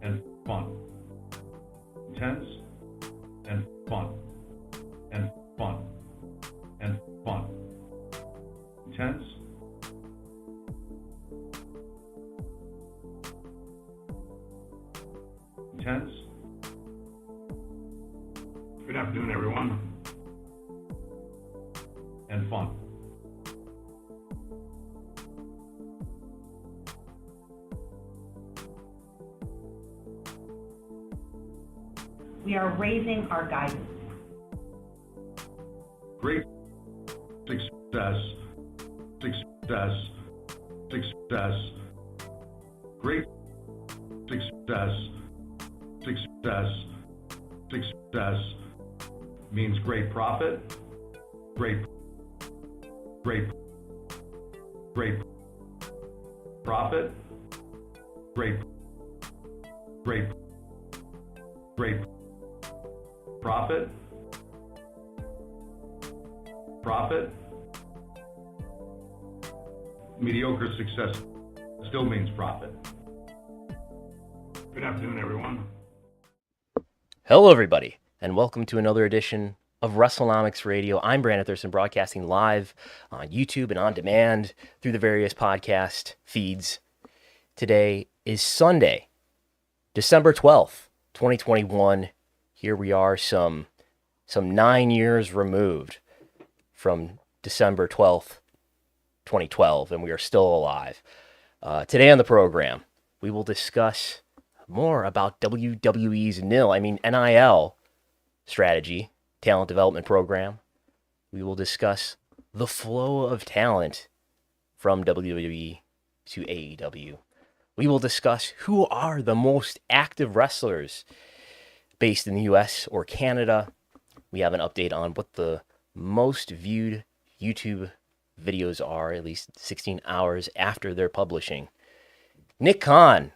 and fun. Intense and fun. And fun. And fun. Intense. Intense. Good afternoon, everyone. And fun. We are raising our guidance. Great success, success, success. Great success, success, success means great profit, great profit, great profit. Mediocre success still means profit. Good afternoon, everyone. Hello, everybody, and welcome to another edition of Wrestlenomics Radio. I'm Brandon Thurston, broadcasting live on YouTube and on demand through the various podcast feeds. Today is Sunday, December 12th, 2021. Here we are, some 9 years removed from December 12th, 2012, and we are still alive. Today on the program, we will discuss more about WWE's NIL strategy, talent development program. We will discuss the flow of talent from WWE to AEW. We will discuss who are the most active wrestlers based in the US or Canada. We have an update on what the most viewed YouTube videos are, at least 16 hours after their publishing. Nick Khan,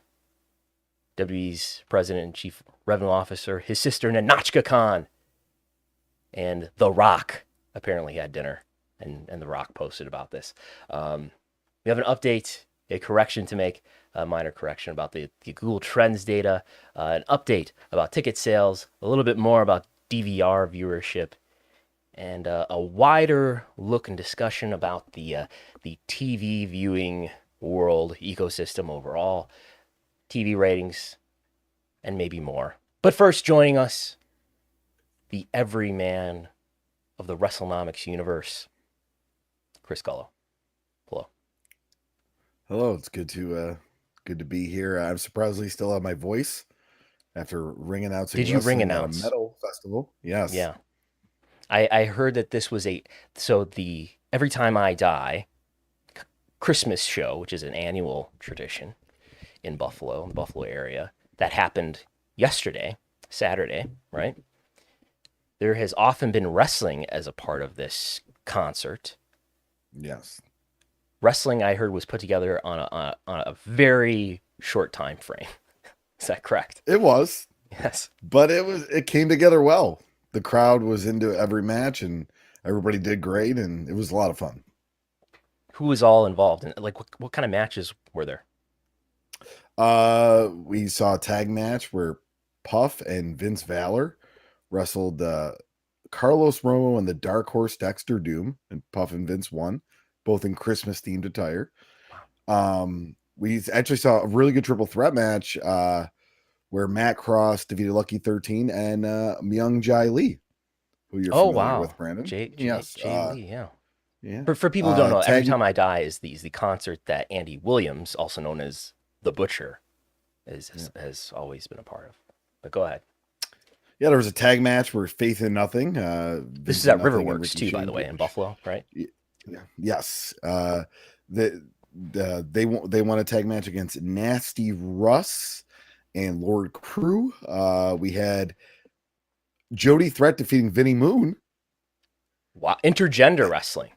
WWE's president and chief revenue officer, his sister Nahnatchka Khan, and The Rock apparently had dinner, and The Rock posted about this. We have an update, a correction to make, a minor correction about the Google Trends data, an update about ticket sales, a little bit more about DVR viewership, and a wider look and discussion about the TV viewing world ecosystem overall, TV ratings, and maybe more. But first, joining us, the everyman of the Wrestlenomics universe, Chris Gullo. Hello. Hello. It's good to be here. I'm surprisingly still have my voice after ring announcing. Did you ring announce at a metal festival? Yes. Yeah. I heard that this was the Every Time I Die Christmas show, which is an annual tradition in Buffalo, in the Buffalo area, that happened yesterday, Saturday, right? There has often been wrestling as a part of this concert. Yes. Wrestling, I heard, was put together on a very short time frame. Is that correct? It was. Yes. But it came together well. The crowd was into every match, and everybody did great, and it was a lot of fun. Who was all involved? And what kind of matches were there? We saw a tag match where Puff and Vince Valor wrestled Carlos Romo and the Dark Horse Dexter Doom, and Puff and Vince won, both in Christmas themed attire. We actually saw a really good triple threat match where Matt Cross defeated Lucky 13 and Myung Jae Lee, who you're familiar with, Brandon. Jay Lee, yeah. Yeah. For people who don't know, Every Time I Die is the concert that Andy Williams, also known as The Butcher, has always been a part of. But go ahead. Yeah, there was a tag match where Faith in Nothing. This is at Riverworks too, by the way, in Buffalo, right? Yeah. Yes. They won a tag match against Nasty Russ and Lord Crew. We had Jody Threat defeating Vinnie Moon. Wow, intergender wrestling.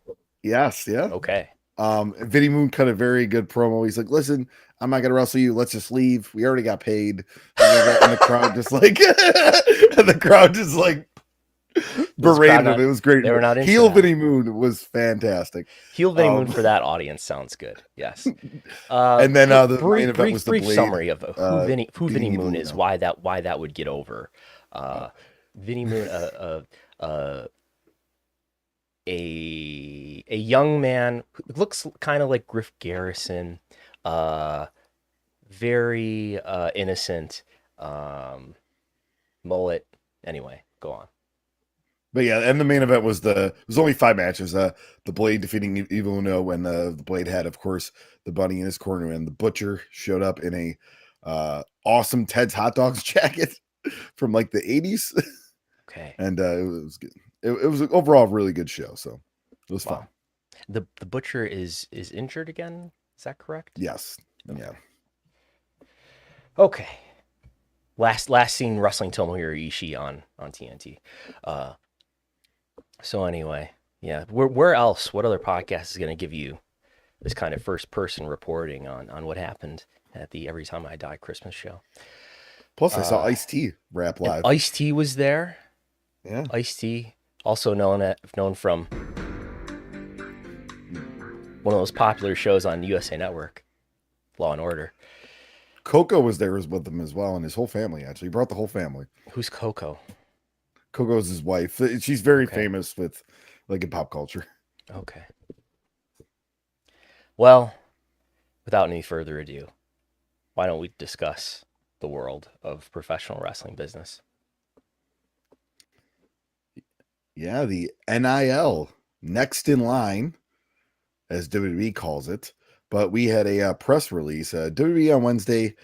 Yes, yeah. Okay. Vinnie Moon cut a very good promo. He's like, "Listen, I'm not gonna wrestle you. Let's just leave. We already got paid." And the crowd just like, berated him. It was great. They were not into Heel that. Vinny Moon was fantastic. Heel Vinny Moon for that audience sounds good. Yes. And then the main event was the brief Blade, summary of who Vinny beating Moon Blue is. Note. Why that would get over. Vinny Moon, a young man who looks kind of like Griff Garrison, very innocent, mullet. Anyway, go on. But yeah, and the main event was it was only 5 matches. The Blade defeating Evil Uno, and the Blade had, of course, the bunny in his corner, and the Butcher showed up in a awesome Ted's Hot Dogs jacket from like the 80s. Okay. And it was good. It was overall a really good show, so it was fun. The Butcher is injured again. Is that correct? Yes. Okay. Yeah. Okay. Last seen wrestling Tomohiro Ishii on TNT. So anyway, yeah. Where else? What other podcast is going to give you this kind of first person reporting on what happened at the Every Time I Die Christmas show? Plus, I saw Ice-T rap live. Ice-T was there. Yeah. Ice-T, also known from one of those popular shows on USA Network, Law and Order. Coco was there with them as well, and his whole family, actually. He brought the whole family. Who's Coco? Coco's his wife. She's very famous with, like, in pop culture. Okay. Well, without any further ado, why don't we discuss the world of professional wrestling business? Yeah, the NIL, next in line, as WWE calls it. But we had a press release. WWE on Wednesday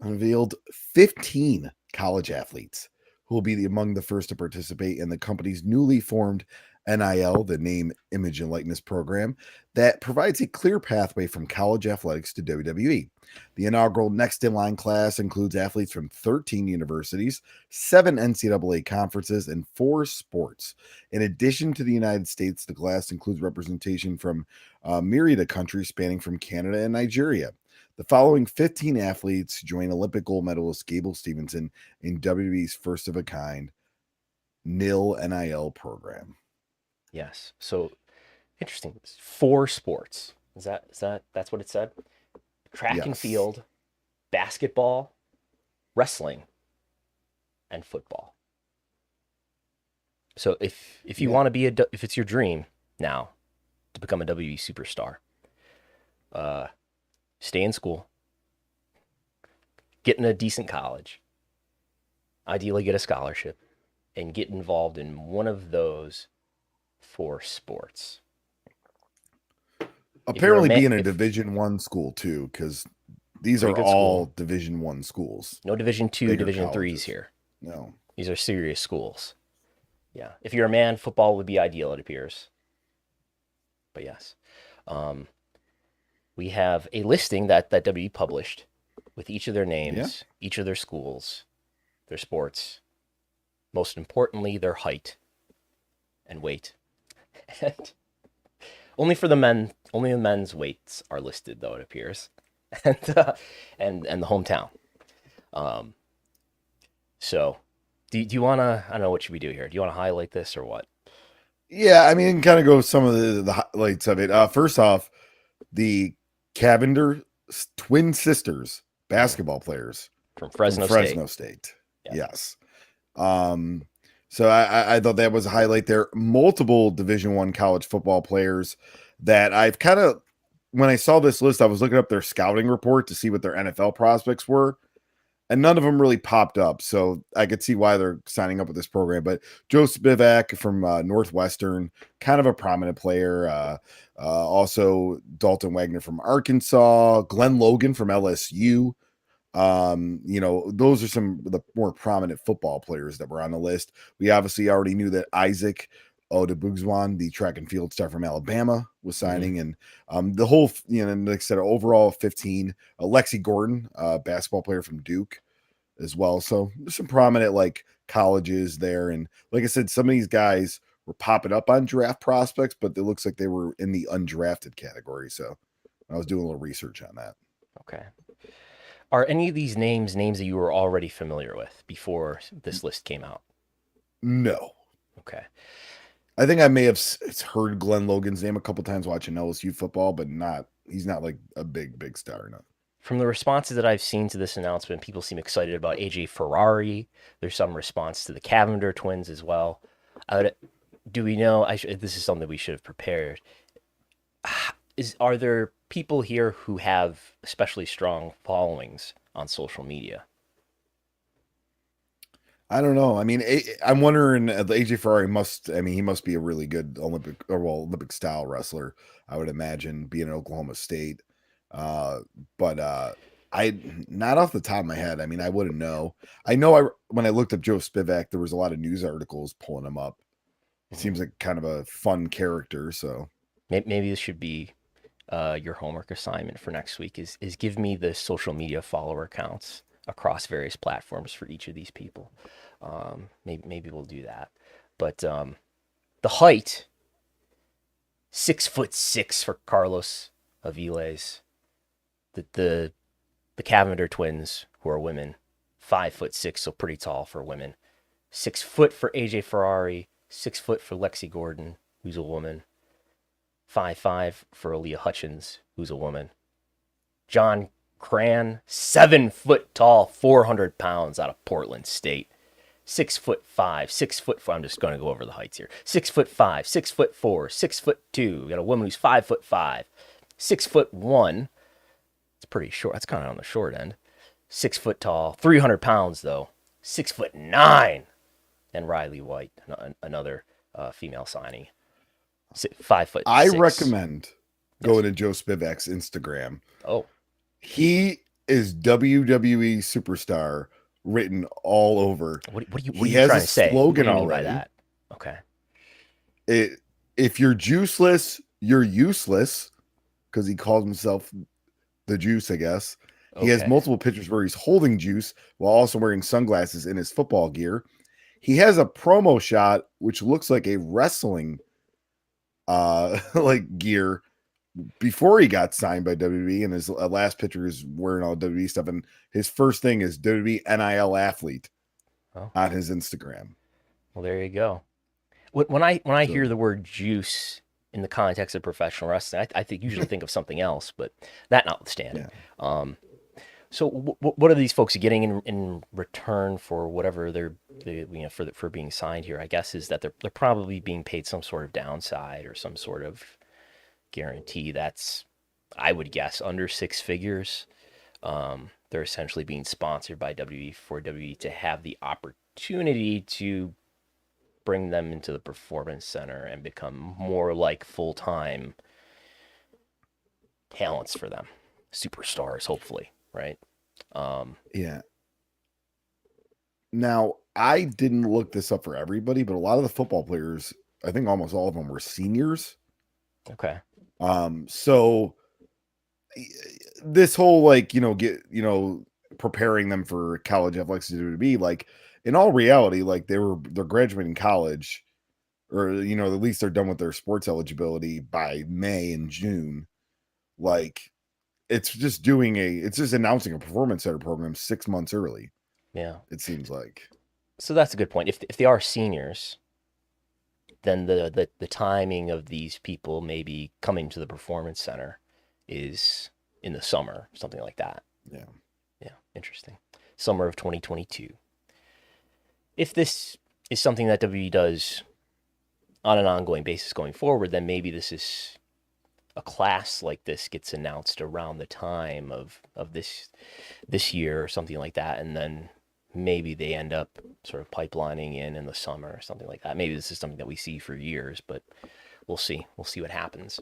unveiled 15 college athletes who will be among the first to participate in the company's newly formed NIL, the Name, Image, and Likeness program, that provides a clear pathway from college athletics to WWE. The inaugural Next in Line class includes athletes from 13 universities, 7 NCAA conferences, and 4 sports. In addition to the United States, the class includes representation from a myriad of countries spanning from Canada and Nigeria. The following 15 athletes join Olympic gold medalist Gable Stevenson in WWE's first-of-a-kind NIL program. Yes. So interesting. 4 sports. That's what it said? Track and field, basketball, wrestling, and football. So if you want to be if it's your dream now to become a WWE superstar, stay in school, get in a decent college, ideally get a scholarship, and get involved in one of those 4 sports. Apparently be in a Division I school too, because these are all Division I schools. No Division II, Division IIIs here. No. These are serious schools. Yeah. If you're a man, football would be ideal, it appears. But yes. We have a listing that WWE published with each of their names, each of their schools, their sports, most importantly, their height and weight. And only for the men, only the men's weights are listed, though, it appears, and the hometown. So, do you want to? I don't know, what should we do here? Do you want to highlight this or what? Yeah, I mean, kind of go some of the highlights of it. First off, the Cavender twin sisters, basketball players from Fresno State. Yeah. Yes. So I thought that was a highlight there. Multiple Division I college football players that I've kind of, when I saw this list, I was looking up their scouting report to see what their NFL prospects were, and none of them really popped up. So I could see why they're signing up with this program. But Joe Spivak from Northwestern, kind of a prominent player. Also Dalton Wagner from Arkansas, Glenn Logan from LSU. Those are some of the more prominent football players that were on the list. We obviously already knew that Isaac Odebugzwan, the track and field star from Alabama, was signing. And the whole, like I said, overall 15. Lexi Gordon, basketball player from Duke as well. So there's some prominent like colleges there. And like I said, some of these guys were popping up on draft prospects, but it looks like they were in the undrafted category. So I was doing a little research on that. Okay. Are any of these names that you were already familiar with before this list came out? No. Okay. I think I may have heard Glenn Logan's name a couple times watching LSU football, but he's not like a big star. No. From the responses that I've seen to this announcement, people seem excited about AJ Ferrari. There's some response to the Cavender twins as well. Do we know? This is something we should have prepared. Are there people here who have especially strong followings on social media? I don't know. I mean, I'm wondering. The AJ Ferrari he must be a really good Olympic style wrestler. I would imagine, being at Oklahoma State. But I not off the top of my head. I mean, I wouldn't know. I know when I looked up Joe Spivak, there was a lot of news articles pulling him up. It seems like kind of a fun character. So maybe this should be your homework assignment for next week. Is give me the social media follower counts across various platforms for each of these people. Maybe we'll do that. But the height, 6'6" for Carlos Aviles. The Cavender twins, who are women, 5'6", so pretty tall for women. 6 foot for AJ Ferrari, 6 foot for Lexi Gordon, who's a woman. 5'5" for Aaliyah Hutchins, who's a woman. John Cran, 7 foot tall, 400 pounds, out of Portland State. 6'5", 6 foot 4. I'm just going to go over the heights here. 6'5", 6'4", 6'2". We got a woman who's 5'5", 6'1". It's pretty short. That's kind of on the short end. 6 foot tall, 300 pounds though. 6'9". And Riley White, another female signing. 5 foot. I recommend going to Joe Spivak's Instagram. Oh, he is WWE superstar written all over. What are you trying to say? Slogan what do you mean already. By that? Okay. If you're juiceless, you're useless, because he calls himself the juice, I guess. He has multiple pictures where he's holding juice while also wearing sunglasses in his football gear. He has a promo shot which looks like a wrestling like gear before he got signed by WWE, and his last picture is wearing all WWE stuff, and his first thing is WWE NIL athlete on his Instagram. Well, there you go. When I hear the word juice in the context of professional wrestling, I usually think of something else, but that notwithstanding. Yeah. So what are these folks getting in return for whatever for being signed here? I guess is that they're probably being paid some sort of downside or some sort of guarantee that's, I would guess, under 6 figures. They're essentially being sponsored by WWE for WWE to have the opportunity to bring them into the Performance Center and become more like full-time talents for them. Superstars, hopefully, right? Yeah. Now, I didn't look this up for everybody, but a lot of the football players, I think almost all of them were seniors. Okay. So this whole preparing them for college athletics to be like, in all reality, like they're graduating college, or at least they're done with their sports eligibility by May and June. Like it's just announcing a Performance Center program 6 months early. Yeah. It seems like. So that's a good point. If they are seniors, then the timing of these people maybe coming to the Performance Center is in the summer, something like that. Yeah. Yeah. Interesting. Summer of 2022. If this is something that WWE does on an ongoing basis going forward, then maybe this is a class like this gets announced around the time of this year or something like that, and then maybe they end up sort of pipelining in the summer or something like that. Maybe this is something that we see for years, but we'll see. We'll see what happens.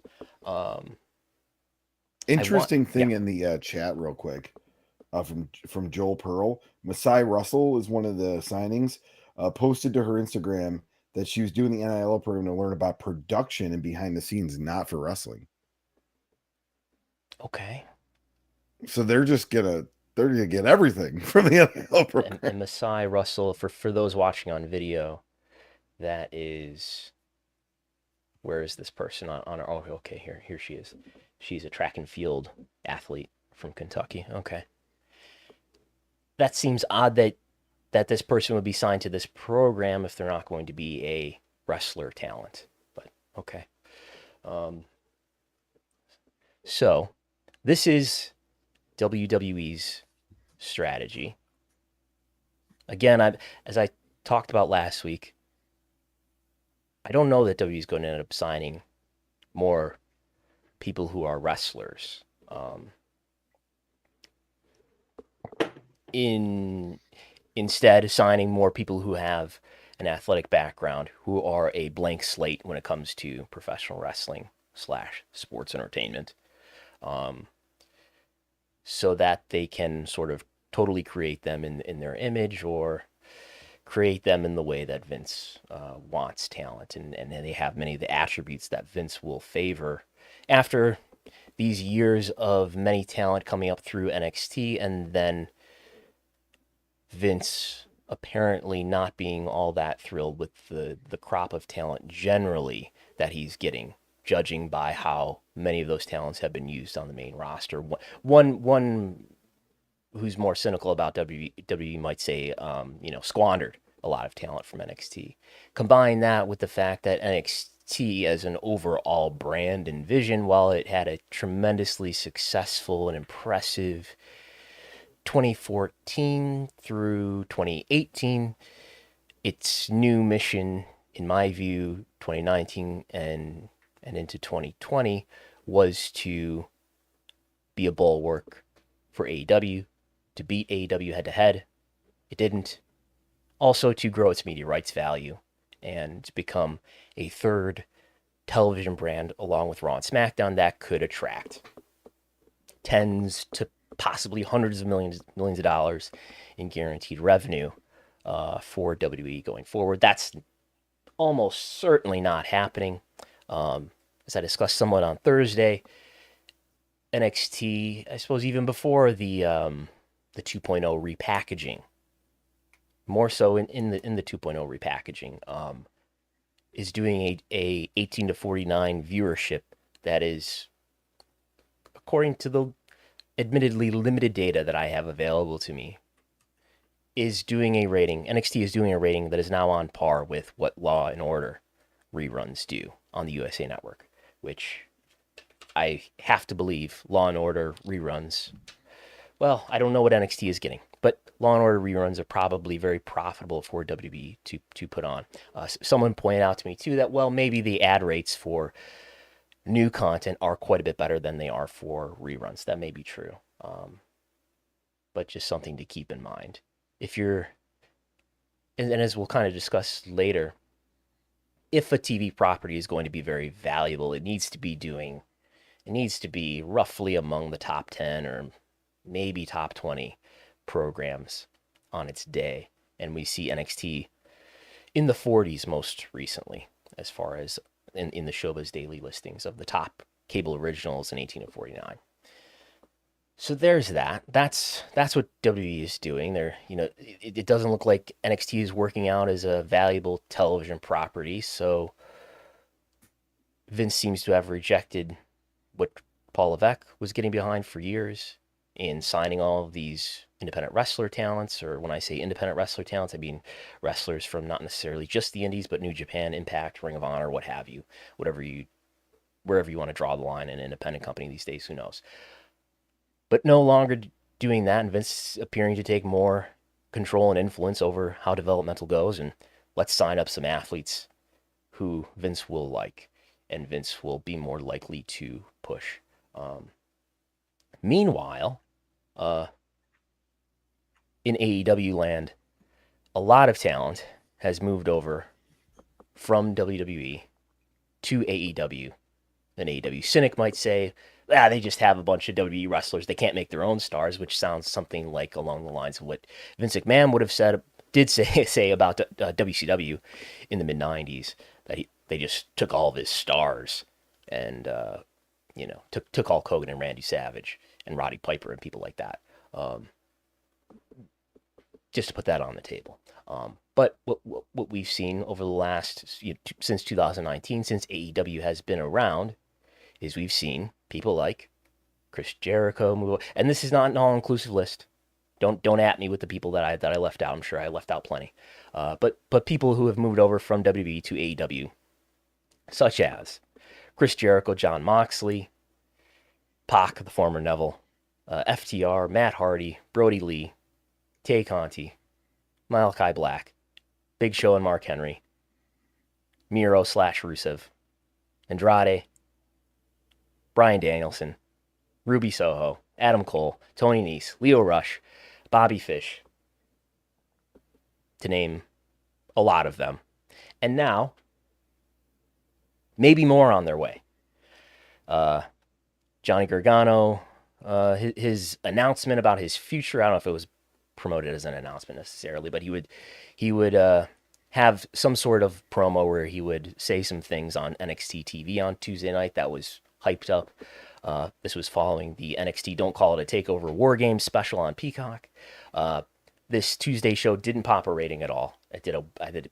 Interesting thing in the chat real quick from Joel Pearl. Masai Russell is one of the signings, posted to her Instagram that she was doing the NIL program to learn about production and behind the scenes, not for wrestling. Okay. So they're gonna get everything from the NIL program. And Masai Russell, for those watching on video, that is, where is this person on her? Oh, okay, here she is. She's a track and field athlete from Kentucky. Okay. That seems odd that this person would be signed to this program if they're not going to be a wrestler talent. But okay. So this is WWE's strategy. Again, as I talked about last week, I don't know that WWE is going to end up signing more people who are wrestlers. Instead, signing more people who have an athletic background, who are a blank slate when it comes to professional wrestling / sports entertainment, so that they can sort of totally create them in their image, or create them in the way that Vince wants talent, and they have many of the attributes that Vince will favor after these years of many talent coming up through NXT, and then Vince apparently not being all that thrilled with the crop of talent generally that he's getting, judging by how many of those talents have been used on the main roster. One who's more cynical about WWE might say, squandered a lot of talent from NXT. Combine that with the fact that NXT as an overall brand and vision, while it had a tremendously successful and impressive 2014 through 2018, its new mission, in my view, 2019 and into 2020, was to be a bulwark for AEW, to beat AEW head to head. It didn't. Also to grow its media rights value and become a third television brand along with Raw and SmackDown that could attract tens to possibly hundreds of millions of dollars in guaranteed revenue for WWE going forward. That's almost certainly not happening. As I discussed somewhat on Thursday, NXT, I suppose even before the 2.0 repackaging, more so in the 2.0 repackaging, is doing a 18 to 49 viewership that is, according to the admittedly limited data that I have available to me, is doing a rating. NXT is doing a rating that is now on par with what Law and Order reruns do on the USA Network, which I have to believe Law and Order reruns. Well, I don't know what NXT is getting, but Law and Order reruns are probably very profitable for WWE to put on. Someone pointed out to me too that, well, maybe the ad rates for new content are quite a bit better than they are for reruns. That may be true, but just something to keep in mind. If you're, and as we'll kind of discuss later, if a TV property is going to be very valuable, it needs to be roughly among the top 10 or maybe top 20 programs on its day. And we see NXT in the 40s most recently, as far as in the Showbiz Daily listings of the top cable originals in 18 to 49. So there's that. That's what WWE is doing. It doesn't look like NXT is working out as a valuable television property. So Vince seems to have rejected what Paul Levesque was getting behind for years in signing all of these independent wrestler talents. Or when I say independent wrestler talents, I mean wrestlers from not necessarily just the indies, but New Japan, Impact, Ring of Honor, what have you, wherever you want to draw the line in an independent company these days, who knows. But no longer doing that, and Vince appearing to take more control and influence over how developmental goes, and let's sign up some athletes who Vince will like, and Vince will be more likely to push. Meanwhile, in AEW land, a lot of talent has moved over from WWE to AEW. An AEW cynic might say, they just have a bunch of WWE wrestlers. They can't make their own stars, which sounds something like along the lines of what Vince McMahon would have did say about WCW in the mid-90s, that they just took all of his stars and, took Hulk Hogan and Randy Savage and Roddy Piper and people like that, just to put that on the table. But what we've seen over the last, since 2019, since AEW has been around, is we've seen people like Chris Jericho move, and this is not an all-inclusive list. Don't at me with the people that I left out. I'm sure I left out plenty. But people who have moved over from WWE to AEW, such as Chris Jericho, Jon Moxley, Pac, the former Neville, FTR, Matt Hardy, Brody Lee, Tay Conti, Malachi Black, Big Show and Mark Henry, Miro / Rusev, Andrade, Bryan Danielson, Ruby Soho, Adam Cole, Tony Nese, Lio Rush, Bobby Fish, to name a lot of them. And now, maybe more on their way. Johnny Gargano, his announcement about his future, I don't know if it was promoted as an announcement necessarily, but he would have some sort of promo where he would say some things on NXT TV on Tuesday night that was hyped up. This was following the NXT Don't Call It a Takeover War Games special on Peacock. This Tuesday show didn't pop a rating at all. I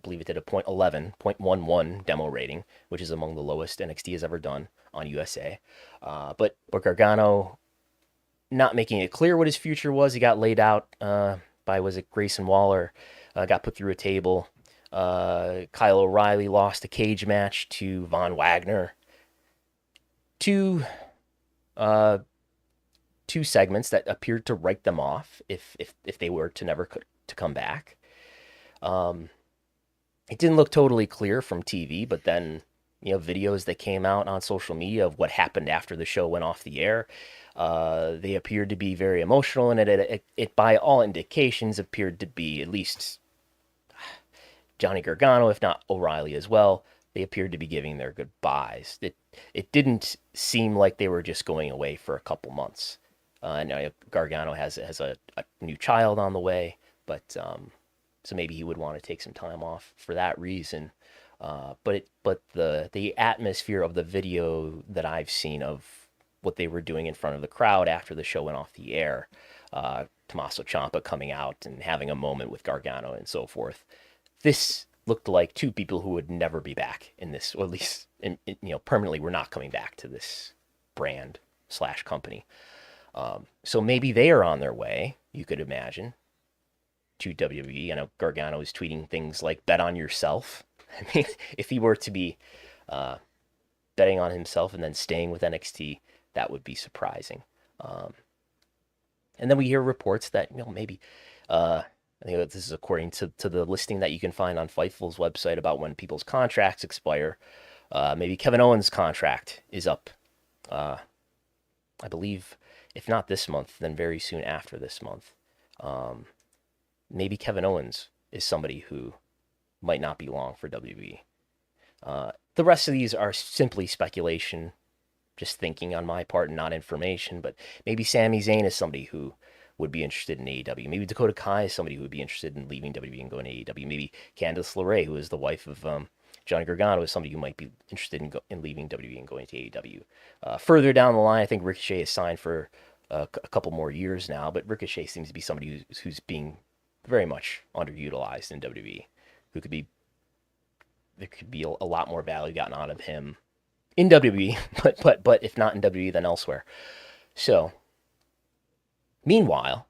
believe it did a 0.11 demo rating, which is among the lowest NXT has ever done on USA. But Gargano, not making it clear what his future was, he got laid out by, was it Grayson Waller, got put through a table. Kyle O'Reilly lost a cage match to Von Wagner. Two segments that appeared to write them off if they were to never to come back. It didn't look totally clear from TV, but then videos that came out on social media of what happened after the show went off the air, they appeared to be very emotional, and it by all indications appeared to be, at least Johnny Gargano, if not O'Reilly as well, they appeared to be giving their goodbyes. It didn't seem like they were just going away for a couple months. And Gargano has a new child on the way, but so maybe he would want to take some time off for that reason. But the atmosphere of the video that I've seen of what they were doing in front of the crowd after the show went off the air, Tommaso Ciampa coming out and having a moment with Gargano and so forth, this looked like two people who would never be back in this, or at least permanently were not coming back to this brand / company. So maybe they are on their way, you could imagine, to WWE. I know Gargano is tweeting things like "bet on yourself." I mean, if he were to be betting on himself and then staying with NXT, that would be surprising. And then we hear reports that maybe I think that this is according to the listing that you can find on Fightful's website about when people's contracts expire. Maybe Kevin Owens' contract is up. I believe, if not this month, then very soon after this month. Maybe Kevin Owens is somebody who might not be long for WWE. The rest of these are simply speculation, just thinking on my part and not information. But maybe Sami Zayn is somebody who would be interested in AEW. Maybe Dakota Kai is somebody who would be interested in leaving WWE and going to AEW. Maybe Candice LeRae, who is the wife of Johnny Gargano, is somebody who might be interested in leaving WWE and going to AEW. Further down the line, I think Ricochet is signed for a couple more years now, but Ricochet seems to be somebody who's being very much underutilized in WWE. There could be a lot more value gotten out of him in WWE, but if not in WWE, then elsewhere. So, meanwhile,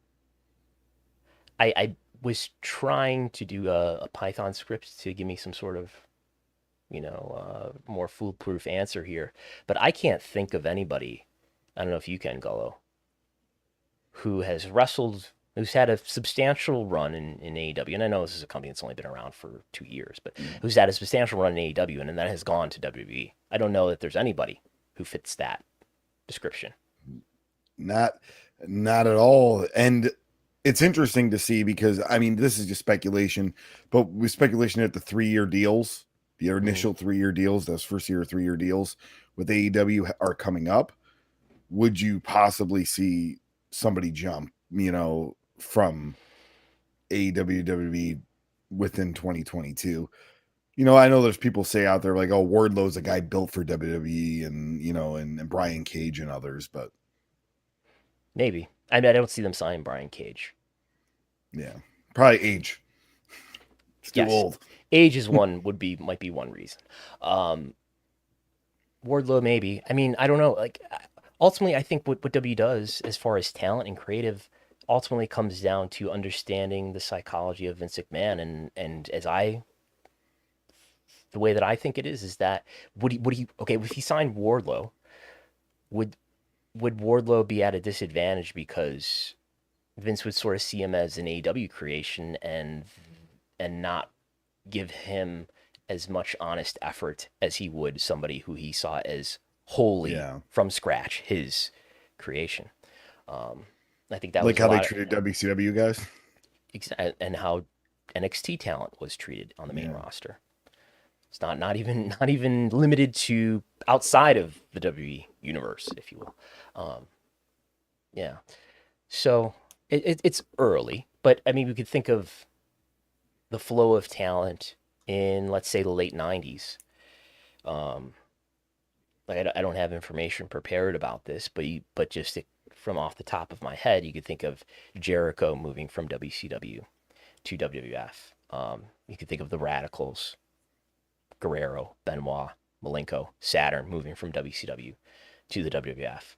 I was trying to do a Python script to give me some sort of, more foolproof answer here, but I can't think of anybody, I don't know if you can, Gullo, who's had a substantial run in AEW, and I know this is a company that's only been around for 2 years, but who's had a substantial run in AEW and then has gone to WWE. I don't know that there's anybody who fits that description. Not at all. And it's interesting to see because, this is just speculation, but with speculation at the 3-year deals, the initial 3-year deals, those first year 3-year deals with AEW are coming up. Would you possibly see somebody jump, from AEW to WWE within 2022? I know there's people say out there like, oh, Wardlow's a guy built for WWE and, and Brian Cage and others, but maybe. I don't see them signing Brian Cage. Yeah. Probably age. It's too old. Age is might be one reason. Wardlow, maybe. I don't know. Like, ultimately, I think what WWE does as far as talent and creative ultimately comes down to understanding the psychology of Vince McMahon, and the way that I think it is that okay, if he signed Wardlow, would Wardlow be at a disadvantage because Vince would sort of see him as an AEW creation and not give him as much honest effort as he would somebody who he saw as wholly from scratch his creation. I think that like was how they treated WCW guys, and how NXT talent was treated on the main roster. It's not even limited to outside of the WWE universe, if you will. So it's early, but I mean, we could think of the flow of talent in, let's say, the late 90s. Like I don't have information prepared about this, but just from off the top of my head, you could think of Jericho moving from WCW to WWF. You could think of the Radicals, Guerrero, Benoit, Malenko, Saturn moving from WCW to the WWF.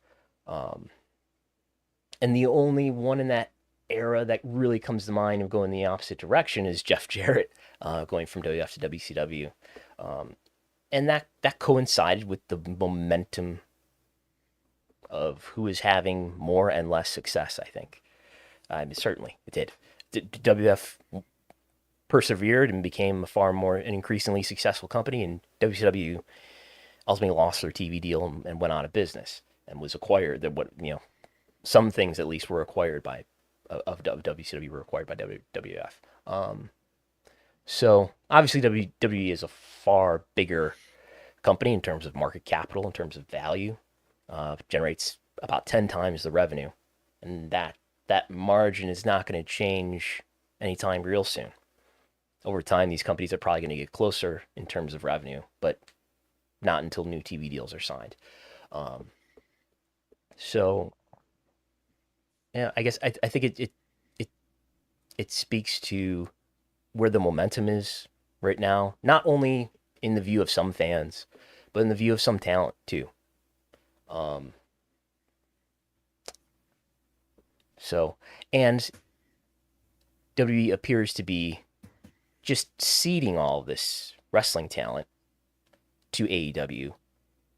And the only one in that era that really comes to mind of going the opposite direction is Jeff Jarrett going from WWF to WCW. And that coincided with the momentum of who is having more and less success, I think. Certainly, it did. WWF persevered and became a far more an increasingly successful company, and WCW ultimately lost their TV deal and went out of business and was acquired. Some things at least were acquired by WCW were acquired by WWF. So obviously WWE is a far bigger company in terms of market capital, in terms of value, generates about 10 times the revenue, and that margin is not going to change anytime real soon. Over time, these companies are probably going to get closer in terms of revenue, but not until new TV deals are signed. So, yeah, I guess I think it speaks to where the momentum is right now, not only in the view of some fans, but in the view of some talent too. And WWE appears to be just ceding all of this wrestling talent to AEW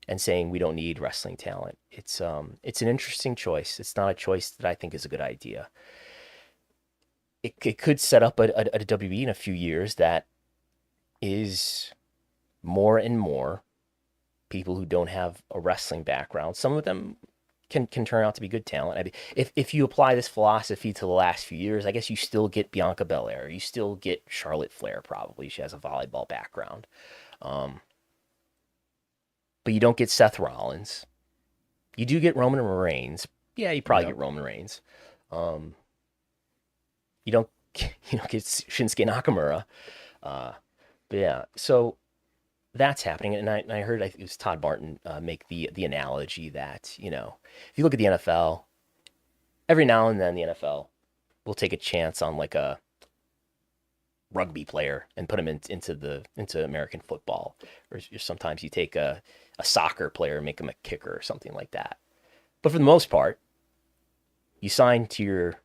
and saying we don't need wrestling talent. It's an interesting choice. It's not a choice that I think is a good idea. It could set up a WWE in a few years that is more and more people who don't have a wrestling background. Some of them can turn out to be good talent. I mean, if you apply this philosophy to the last few years, I guess you still get Bianca Belair. You still get Charlotte Flair, probably. She has a volleyball background. But you don't get Seth Rollins. You do get Roman Reigns. Yeah, you probably get Roman Reigns. You don't get Shinsuke Nakamura. But yeah, so that's happening. And I heard, I think it was Todd Martin make the analogy that, if you look at the NFL, every now and then the NFL will take a chance on like a rugby player and put him into American football. Or sometimes you take a soccer player and make him a kicker or something like that. But for the most part, you sign to your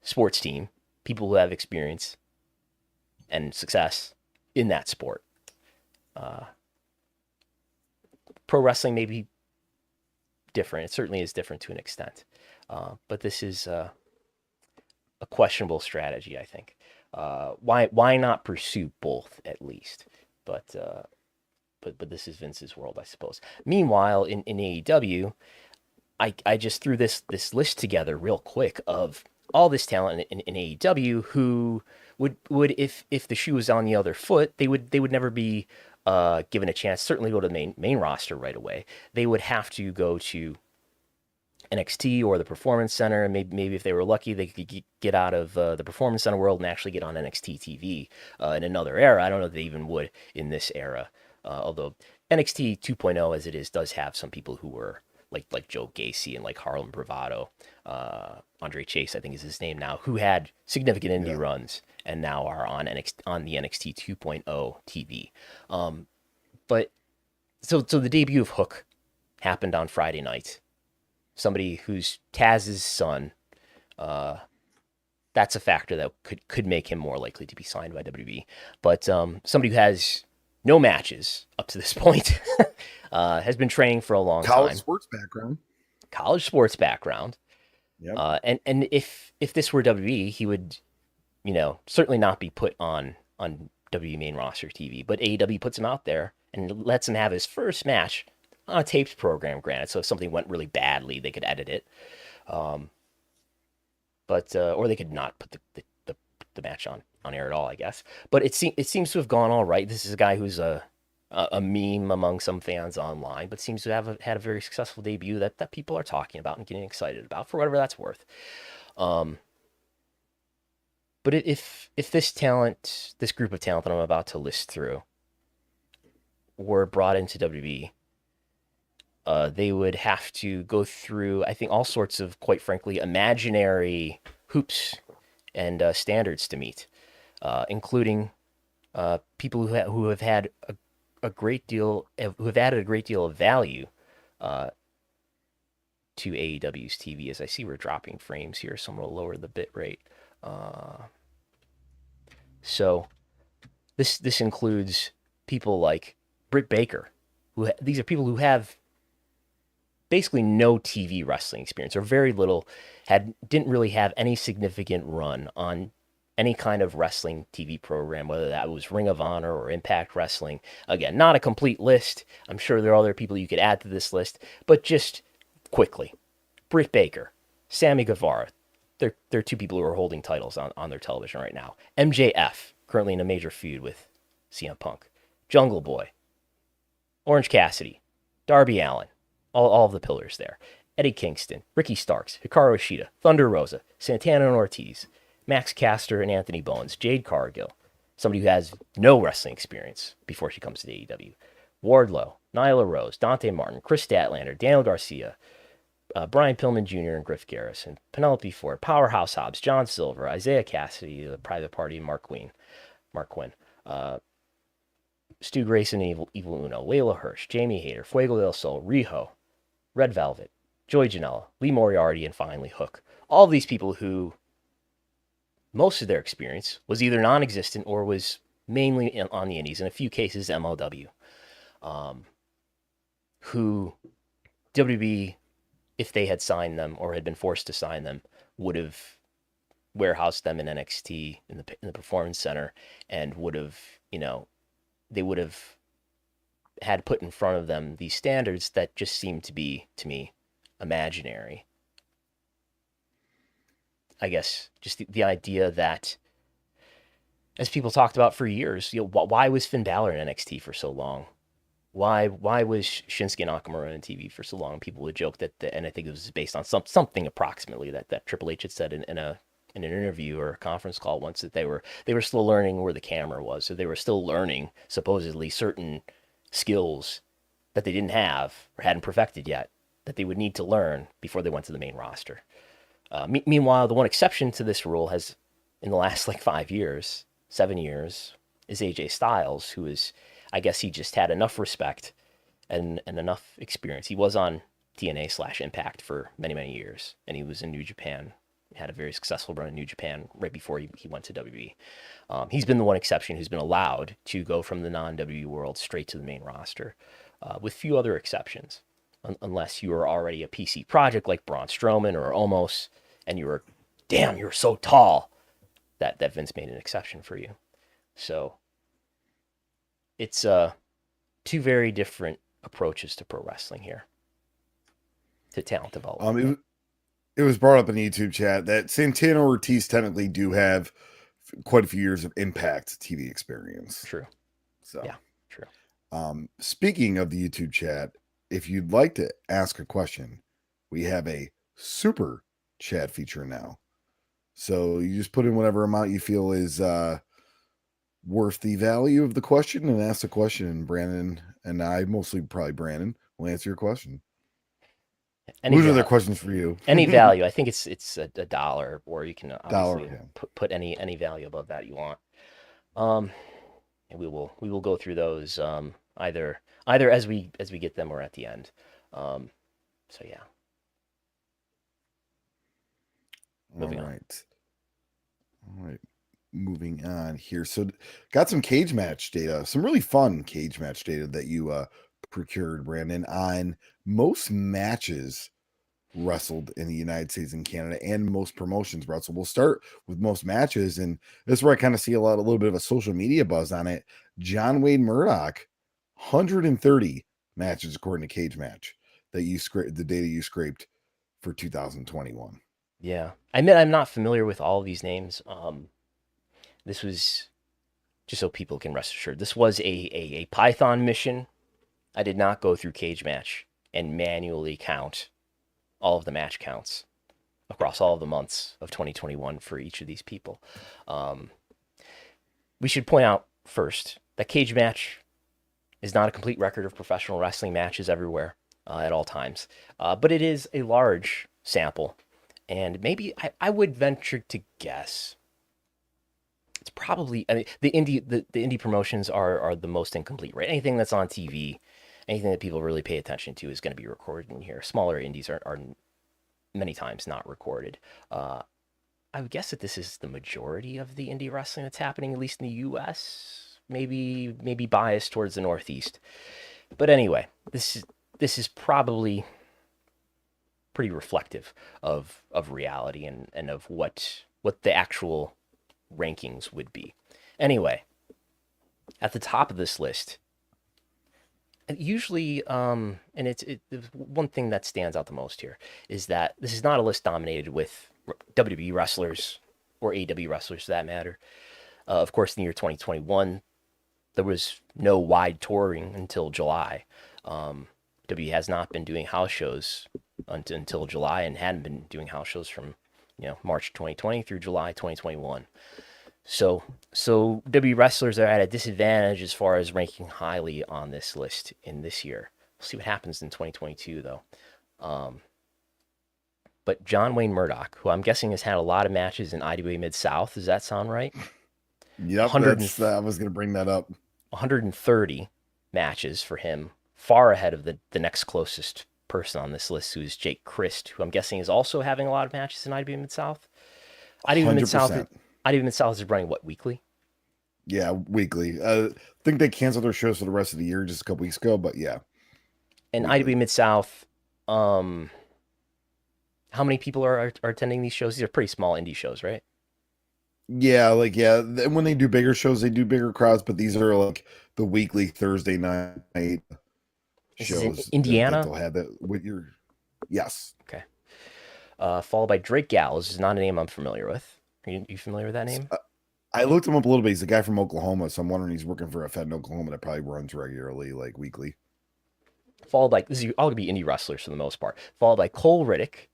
sports team people who have experience and success in that sport. Pro wrestling may be different. It certainly is different to an extent. But this is a questionable strategy, I think. Why not pursue both at least? But this is Vince's world, I suppose. Meanwhile, in AEW, I just threw this list together real quick of all this talent in AEW who would if the shoe was on the other foot, they would never be given a chance. Certainly go to the main roster right away. They would have to go to NXT or the Performance Center, and maybe if they were lucky, they could get out of the Performance Center world and actually get on NXT TV in another era. I don't know if they even would in this era, although NXT 2.0 as it is does have some people who were like Joe Gacy and like Harlem Bravado, Andre Chase, I think is his name now, who had significant indie runs and now are on the NXT 2.0 TV. But so the debut of Hook happened on Friday night. Somebody who's Taz's son That's a factor that could make him more likely to be signed by WWE. But somebody who has no matches up to this point, has been training for a long College time. College sports background. Yep. And if this were WWE, he would, certainly not be put on WWE main roster TV. But AEW puts him out there and lets him have his first match on a taped program, granted. So if something went really badly, they could edit it. But or they could not put the match on air at all, I guess. But it seems to have gone all right. This is a guy who's a meme among some fans online, but seems to have had a very successful debut that people are talking about and getting excited about for whatever that's worth. But if this group of talent that I'm about to list through, were brought into WWE, they would have to go through, I think, all sorts of, quite frankly, imaginary hoops and standards to meet, including people who have had a great deal, who have added a great deal of value to AEW's TV. As I see, we're dropping frames here, so I'm going to lower the bit rate. So this includes people like Britt Baker, these are people who have basically no TV wrestling experience, or very little, didn't really have any significant run on any kind of wrestling TV program, whether that was Ring of Honor or Impact Wrestling. Again, not a complete list. I'm sure there are other people you could add to this list, but just quickly. Britt Baker, Sammy Guevara. They're two people who are holding titles on their television right now. MJF, currently in a major feud with CM Punk. Jungle Boy. Orange Cassidy. Darby Allin. All of the pillars there. Eddie Kingston, Ricky Starks, Hikaru Ishida, Thunder Rosa, Santana and Ortiz, Max Caster and Anthony Bowens, Jade Cargill, somebody who has no wrestling experience before she comes to the AEW, Wardlow, Nyla Rose, Dante Martin, Chris Statlander, Daniel Garcia, Brian Pillman Jr. and Griff Garrison, Penelope Ford, Powerhouse Hobbs, John Silver, Isaiah Cassidy, the Private Party, Mark Quinn, Stu Grayson and Evil Uno, Layla Hirsch, Jamie Hayter, Fuego del Sol, Riho, Red Velvet, Joey Janela, Lee Moriarty, and finally Hook. All of these people who, most of their experience was either non-existent or was mainly on the indies, in a few cases MLW, who WWE, if they had signed them or had been forced to sign them, would have warehoused them in NXT in the Performance Center, and would have, they would have had put in front of them these standards that just seemed to be, to me, imaginary. I guess just the idea that, as people talked about for years, why was Finn Balor in NXT for so long? Why was Shinsuke Nakamura on TV for so long? People would joke that, and I think it was based on something approximately that Triple H had said in an interview or a conference call once, that they were still learning where the camera was, so they were still learning supposedly certain skills that they didn't have or hadn't perfected yet, that they would need to learn before they went to the main roster. Meanwhile, the one exception to this rule has, in the last 7 years, is AJ Styles, who is, I guess he just had enough respect and enough experience. He was on TNA/Impact for many, many years, and he was in New Japan. He had a very successful run in New Japan right before he went to WWE. He's been the one exception who's been allowed to go from the non-WWE world straight to the main roster, with few other exceptions, unless you were already a PC project like Braun Strowman or Omos, and you're so tall that Vince made an exception for you. So it's two very different approaches to pro wrestling here, to talent development. It was brought up in the YouTube chat that Santana Ortiz technically do have quite a few years of Impact TV experience. True. So yeah, true. Speaking of the YouTube chat, if you'd like to ask a question, we have a super chat feature now. So you just put in whatever amount you feel is worth the value of the question and ask the question, and Brandon and I, mostly probably Brandon, will answer your question. Whose are their questions for you? Any value. I think it's $1, or you can obviously put any value above that you want. And we will go through those either as we get them or at the end. So yeah. Moving on. All right. Moving on here. So got some cage match data, some really fun cage match data that you procured, Brandon, on most matches wrestled in the United States and Canada and most promotions wrestled. We'll start with most matches, and this is where I kind of see a little bit of a social media buzz on it. John Wayne Murdoch, 130 matches according to Cage Match that you scraped, the data you scraped for 2021. Yeah. I admit I'm not familiar with all of these names. This was, just so people can rest assured, this was a Python mission. I did not go through Cage Match and manually count all of the match counts across all of the months of 2021 for each of these people. We should point out first that Cage Match is not a complete record of professional wrestling matches everywhere at all times, but it is a large sample, and maybe I would venture to guess it's probably, I mean, the indie promotions are the most incomplete, right? Anything that's on TV, anything that people really pay attention to is going to be recorded in here. Smaller indies are many times not recorded. I would guess that this is the majority of the indie wrestling that's happening, at least in the U.S. Maybe biased towards the Northeast, but anyway, this is probably pretty reflective of reality and of what the actual rankings would be. Anyway, at the top of this list, usually, and the one thing that stands out the most here is that this is not a list dominated with WWE wrestlers or AEW wrestlers for that matter. Of course, in the year 2021, there was no wide touring until July. WWE has not been doing house shows until July and hadn't been doing house shows from March 2020 through July 2021. So WWE wrestlers are at a disadvantage as far as ranking highly on this list in this year. We'll see what happens in 2022 though. But John Wayne Murdoch, who I'm guessing has had a lot of matches in IWA Mid-South, does that sound right? Yep, I was going to bring that up. 130 matches for him, far ahead of the next closest person on this list, who is Jake Christ, who I'm guessing is also having a lot of matches in IWA Mid-South. IWA Mid-South is running, what, weekly? Yeah, weekly. I think they canceled their shows for the rest of the year just a couple weeks ago, but yeah. And IWA Mid-South, how many people are attending these shows? These are pretty small indie shows, right? Yeah, when they do bigger shows, they do bigger crowds, but these are like the weekly Thursday night shows. Indiana? They'll have that with your... Yes. Okay. Followed by Drake Gallows. This is not a name I'm familiar with. Are you familiar with that name? I looked him up a little bit. He's a guy from Oklahoma, so I'm wondering he's working for a Fed in Oklahoma that probably runs regularly, like weekly. Followed by, this is all going to be indie wrestlers for the most part. Followed by Cole Raddick,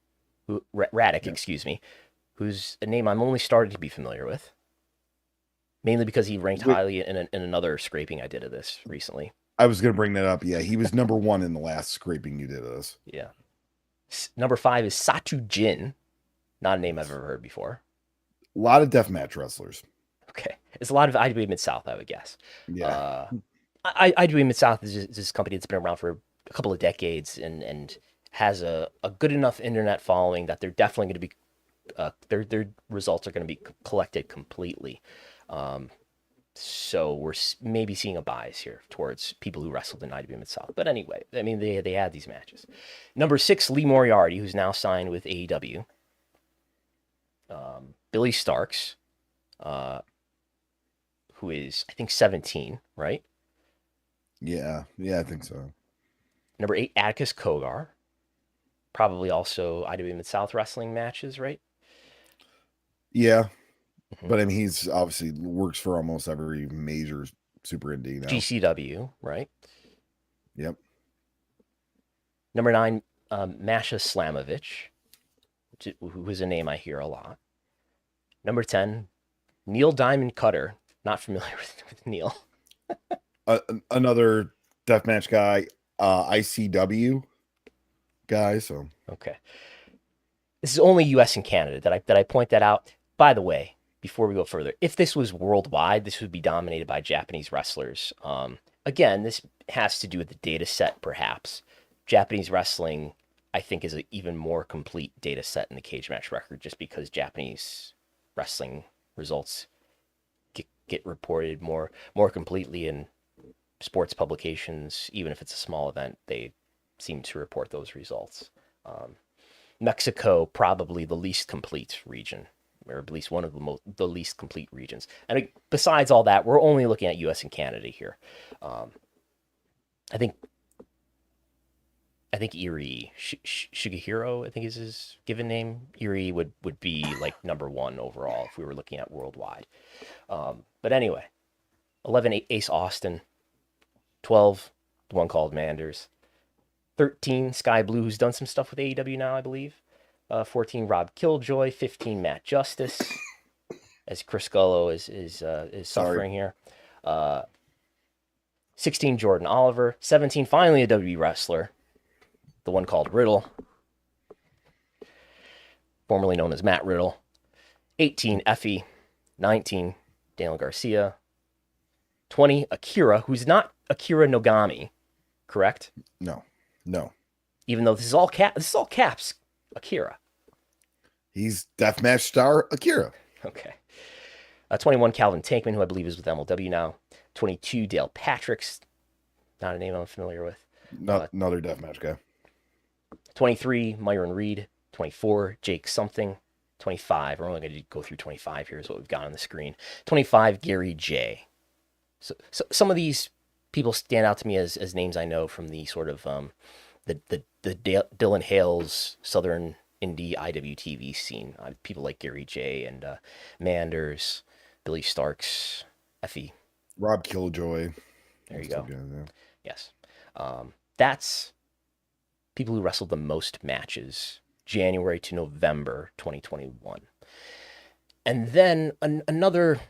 excuse me, who's a name I'm only starting to be familiar with. Mainly because he ranked highly in another scraping I did of this recently. I was going to bring that up. Yeah, he was number 1 in the last scraping you did of this. Yeah. Number 5 is Satu Jin. Not a name I've ever heard before. A lot of deathmatch wrestlers. Okay. It's a lot of IWA Mid-South, I would guess. Yeah. IWA Mid-South is this company that's been around for a couple of decades and has a good enough internet following that they're definitely going to be, their results are going to be collected completely. So we're maybe seeing a bias here towards people who wrestled in IWA Mid-South. But anyway, I mean, they had these matches. Number 6, Lee Moriarty, who's now signed with AEW. Billy Starks, who is, I think, 17, right? Yeah, I think so. Number 8, Atticus Kogar. Probably also IWA Mid-South wrestling matches, right? Yeah. But I mean, he's obviously works for almost every major super indie now. GCW, right? Yep. Number 9, Masha Slamovich, who is a name I hear a lot. Number 10, Neil Diamond Cutter. Not familiar with Neil. Another deathmatch guy, ICW guy. So okay, this is only U.S. and Canada. Did I point that out? By the way, before we go further, if this was worldwide, this would be dominated by Japanese wrestlers. Again, this has to do with the data set, perhaps. Japanese wrestling, I think is an even more complete data set in the cage match record, just because Japanese wrestling results get reported more completely in sports publications. Even if it's a small event, they seem to report those results. Mexico, probably the least complete region, or at least one of the least complete regions. And besides all that, we're only looking at U.S. and Canada here. I think Erie Shigehiro, I think is his given name. Erie would be like number one overall if we were looking at worldwide. But anyway, 11 Ace Austin, 12 the one called Manders, 13 Sky Blue, who's done some stuff with AEW now, I believe. 14 Rob Killjoy, 15 Matt Justice, as Chris Gullo is suffering here. 16 Jordan Oliver, 17 finally a WWE wrestler, the one called Riddle, formerly known as Matt Riddle. 18 Effie, 19 Daniel Garcia, 20 Akira, who's not Akira Nogami, correct? No. Even though this is all caps, Akira. He's deathmatch star Akira. Okay. 21 Calvin Tankman, who I believe is with MLW now. 22 Dale Patricks, not a name I'm familiar with. Another deathmatch guy. 23 Myron Reed. 24 Jake something. 25, we're only going to go through 25 here is what we've got on the screen. 25 Gary J. So some of these people stand out to me as names I know from the sort of the Dylan Hales Southern Indie IWTV scene. People like Gary J and Manders, Billy Starks, Effie. Rob Killjoy. There you go. Yes. That's people who wrestled the most matches, January to November 2021. And then another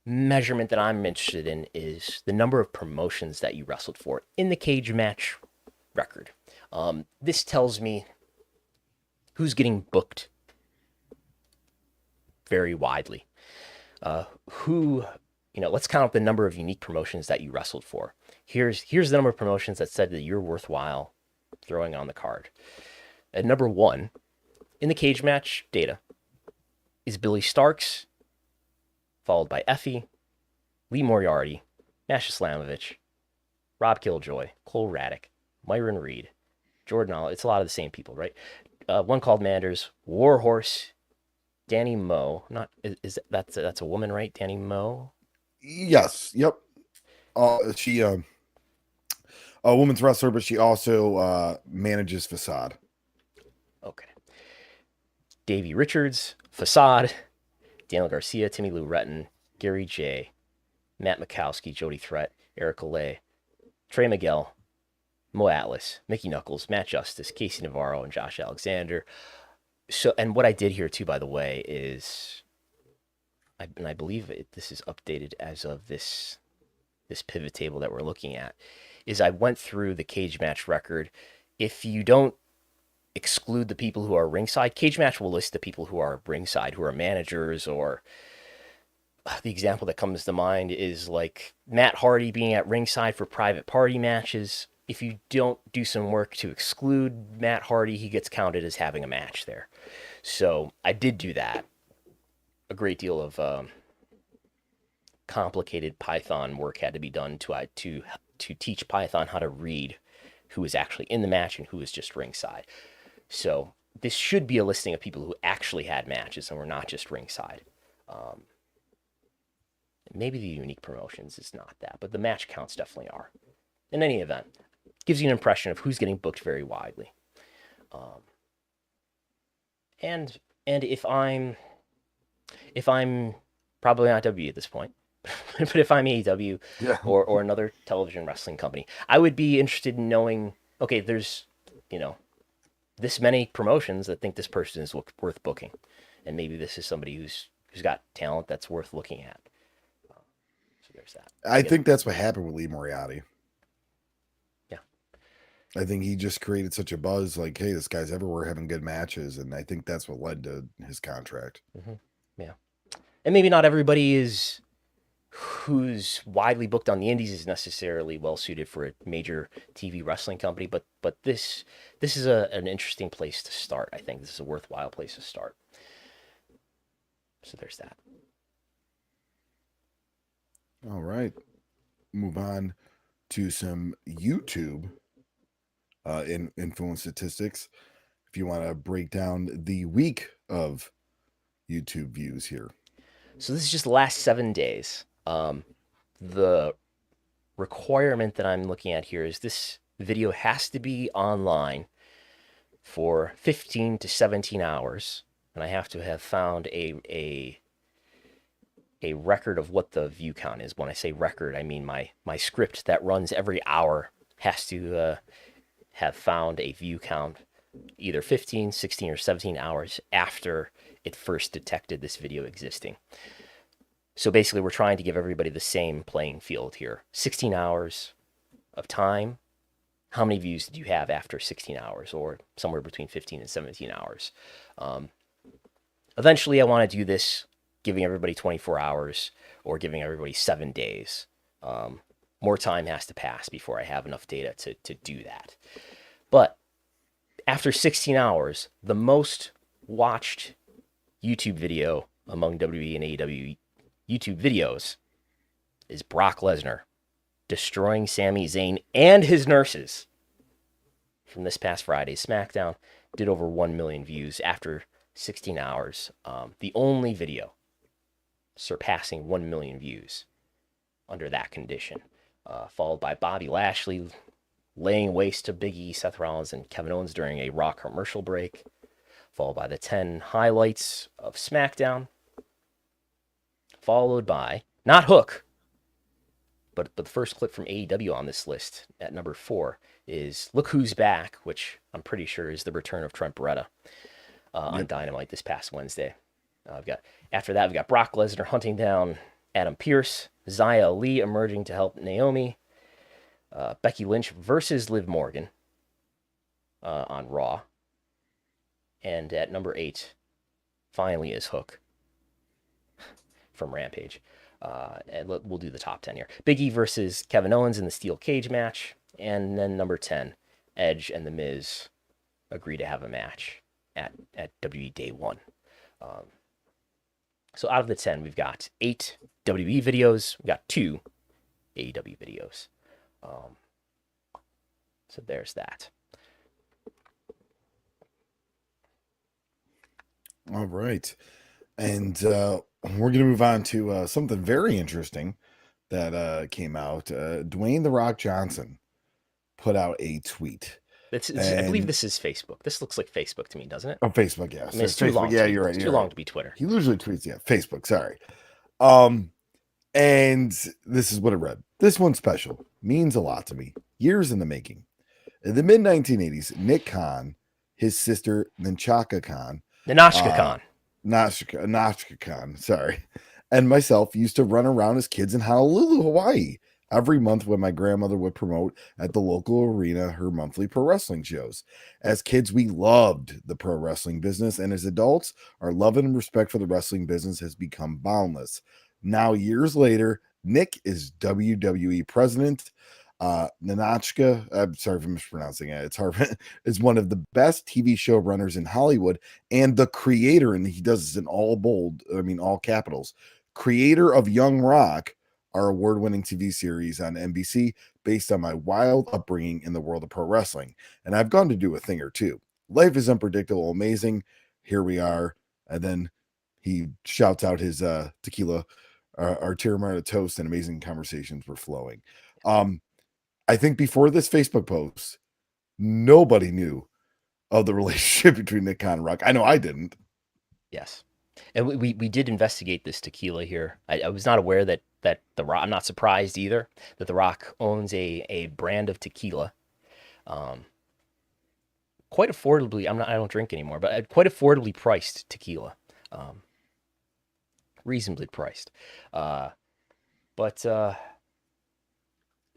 measurement that I'm interested in is the number of promotions that you wrestled for in the cage match record. This tells me who's getting booked very widely. Let's count up the number of unique promotions that you wrestled for. Here's the number of promotions that said that you're worthwhile throwing on the card. At number 1, in the cage match data, is Billy Starks, followed by Effie, Lee Moriarty, Nash Islamovich, Rob Killjoy, Cole Raddick, Myron Reed, Jordan Oliver. It's a lot of the same people, right? One called Manders, Warhorse, Danny Moe. That's a woman, right? Danny Moe. Yes. Yep. She a woman's wrestler, but she also manages Facade. Okay. Davey Richards, Facade, Daniel Garcia, Timmy Lou Retton, Gary J, Matt Mikowski, Jody Threat, Erica Lay, Trey Miguel, Mo Atlas, Mickey Knuckles, Matt Justice, Casey Navarro, and Josh Alexander. So, and what I did here too, by the way, is, I believe this is updated as of this pivot table that we're looking at, is I went through the cage match record. If you don't exclude the people who are ringside, cage match will list the people who are ringside, who are managers, or the example that comes to mind is like Matt Hardy being at ringside for private party matches. If you don't do some work to exclude Matt Hardy, he gets counted as having a match there. So I did do that. A great deal of complicated Python work had to be done to teach Python how to read who is actually in the match and who is just ringside. So this should be a listing of people who actually had matches and were not just ringside. Maybe the unique promotions is not that, but the match counts definitely are. In any event, gives you an impression of who's getting booked very widely. And if I'm probably not WWE at this point, but if I'm AEW or another television wrestling company, I would be interested in knowing, okay, there's, this many promotions that think this person is worth booking. And maybe this is somebody who's got talent that's worth looking at. So there's that. I think that's what happened with Lee Moriarty. Yeah. I think he just created such a buzz, like, hey, this guy's everywhere having good matches. And I think that's what led to his contract. Mm-hmm. Yeah. And maybe not everybody is who's widely booked on the indies is necessarily well suited for a major TV wrestling company, but this is an interesting place to start. I think this is a worthwhile place to start. So there's that. All right. Move on to some YouTube influence statistics. If you want to break down the week of YouTube views here. So this is just the last 7 days. The requirement that I'm looking at here is this video has to be online for 15 to 17 hours, and I have to have found a record of what the view count is. When I say record, I mean my script that runs every hour has to have found a view count either 15, 16, or 17 hours after it first detected this video existing. So basically, we're trying to give everybody the same playing field here. 16 hours of time. How many views did you have after 16 hours, or somewhere between 15 and 17 hours? Eventually, I want to do this giving everybody 24 hours or giving everybody 7 days. More time has to pass before I have enough data to do that. But after 16 hours, the most watched YouTube video among WWE and AEW YouTube videos is Brock Lesnar destroying Sami Zayn and his nurses. From this past Friday's SmackDown, did over 1 million views after 16 hours. The only video surpassing 1 million views under that condition. Followed by Bobby Lashley laying waste to Big E, Seth Rollins, and Kevin Owens during a Raw commercial break. Followed by the 10 highlights of SmackDown. Followed by, not Hook, but the first clip from AEW on this list at number 4 is Look Who's Back, which I'm pretty sure is the return of Trent Beretta on Dynamite this past Wednesday. After that, we've got Brock Lesnar hunting down Adam Pearce, Xia Li emerging to help Naomi, Becky Lynch versus Liv Morgan on Raw. And at number 8, finally is Hook from Rampage. And we'll do the top 10 here. Big E versus Kevin Owens in the steel cage match. And then number 10, Edge and The Miz agree to have a match at WWE Day 1. So out of the 10, we've got 8 WWE videos. We've got 2 AEW videos. So there's that. All right. And we're going to move on to something very interesting that came out. Dwayne "The Rock" Johnson put out a tweet. I believe this is Facebook. This looks like Facebook to me, doesn't it? Oh, Facebook, yeah. I mean, it's too too long. Yeah, you're right. It's too long to be Twitter. He usually tweets, Facebook, sorry. And this is what it read. This one's special. Means a lot to me. Years in the making. In the mid-1980s, Nick Khan, his sister Nunchaka Khan, Notchka Khan, sorry, and myself used to run around as kids in Honolulu, Hawaii, every month when my grandmother would promote at the local arena her monthly pro wrestling shows. As kids, we loved the pro wrestling business, and as adults, our love and respect for the wrestling business has become boundless. Now, years later, Nick is WWE president. Nanochka, I'm sorry if I'm mispronouncing it. It's hard. Is one of the best TV show runners in Hollywood and the creator, and he does this in all capitals, creator of Young Rock, our award-winning TV series on NBC based on my wild upbringing in the world of pro wrestling. And I've gone to do a thing or two. Life is unpredictable, amazing. Here we are. And then he shouts out his tequila, our Terramana toast, and amazing conversations were flowing. I think before this Facebook post, nobody knew of the relationship between Nick Khan and Rock. I know I didn't. Yes. And we did investigate this tequila here. I was not aware that The Rock, I'm not surprised either, that The Rock owns a brand of tequila. Quite affordably, I don't drink anymore, but quite affordably priced tequila. Reasonably priced.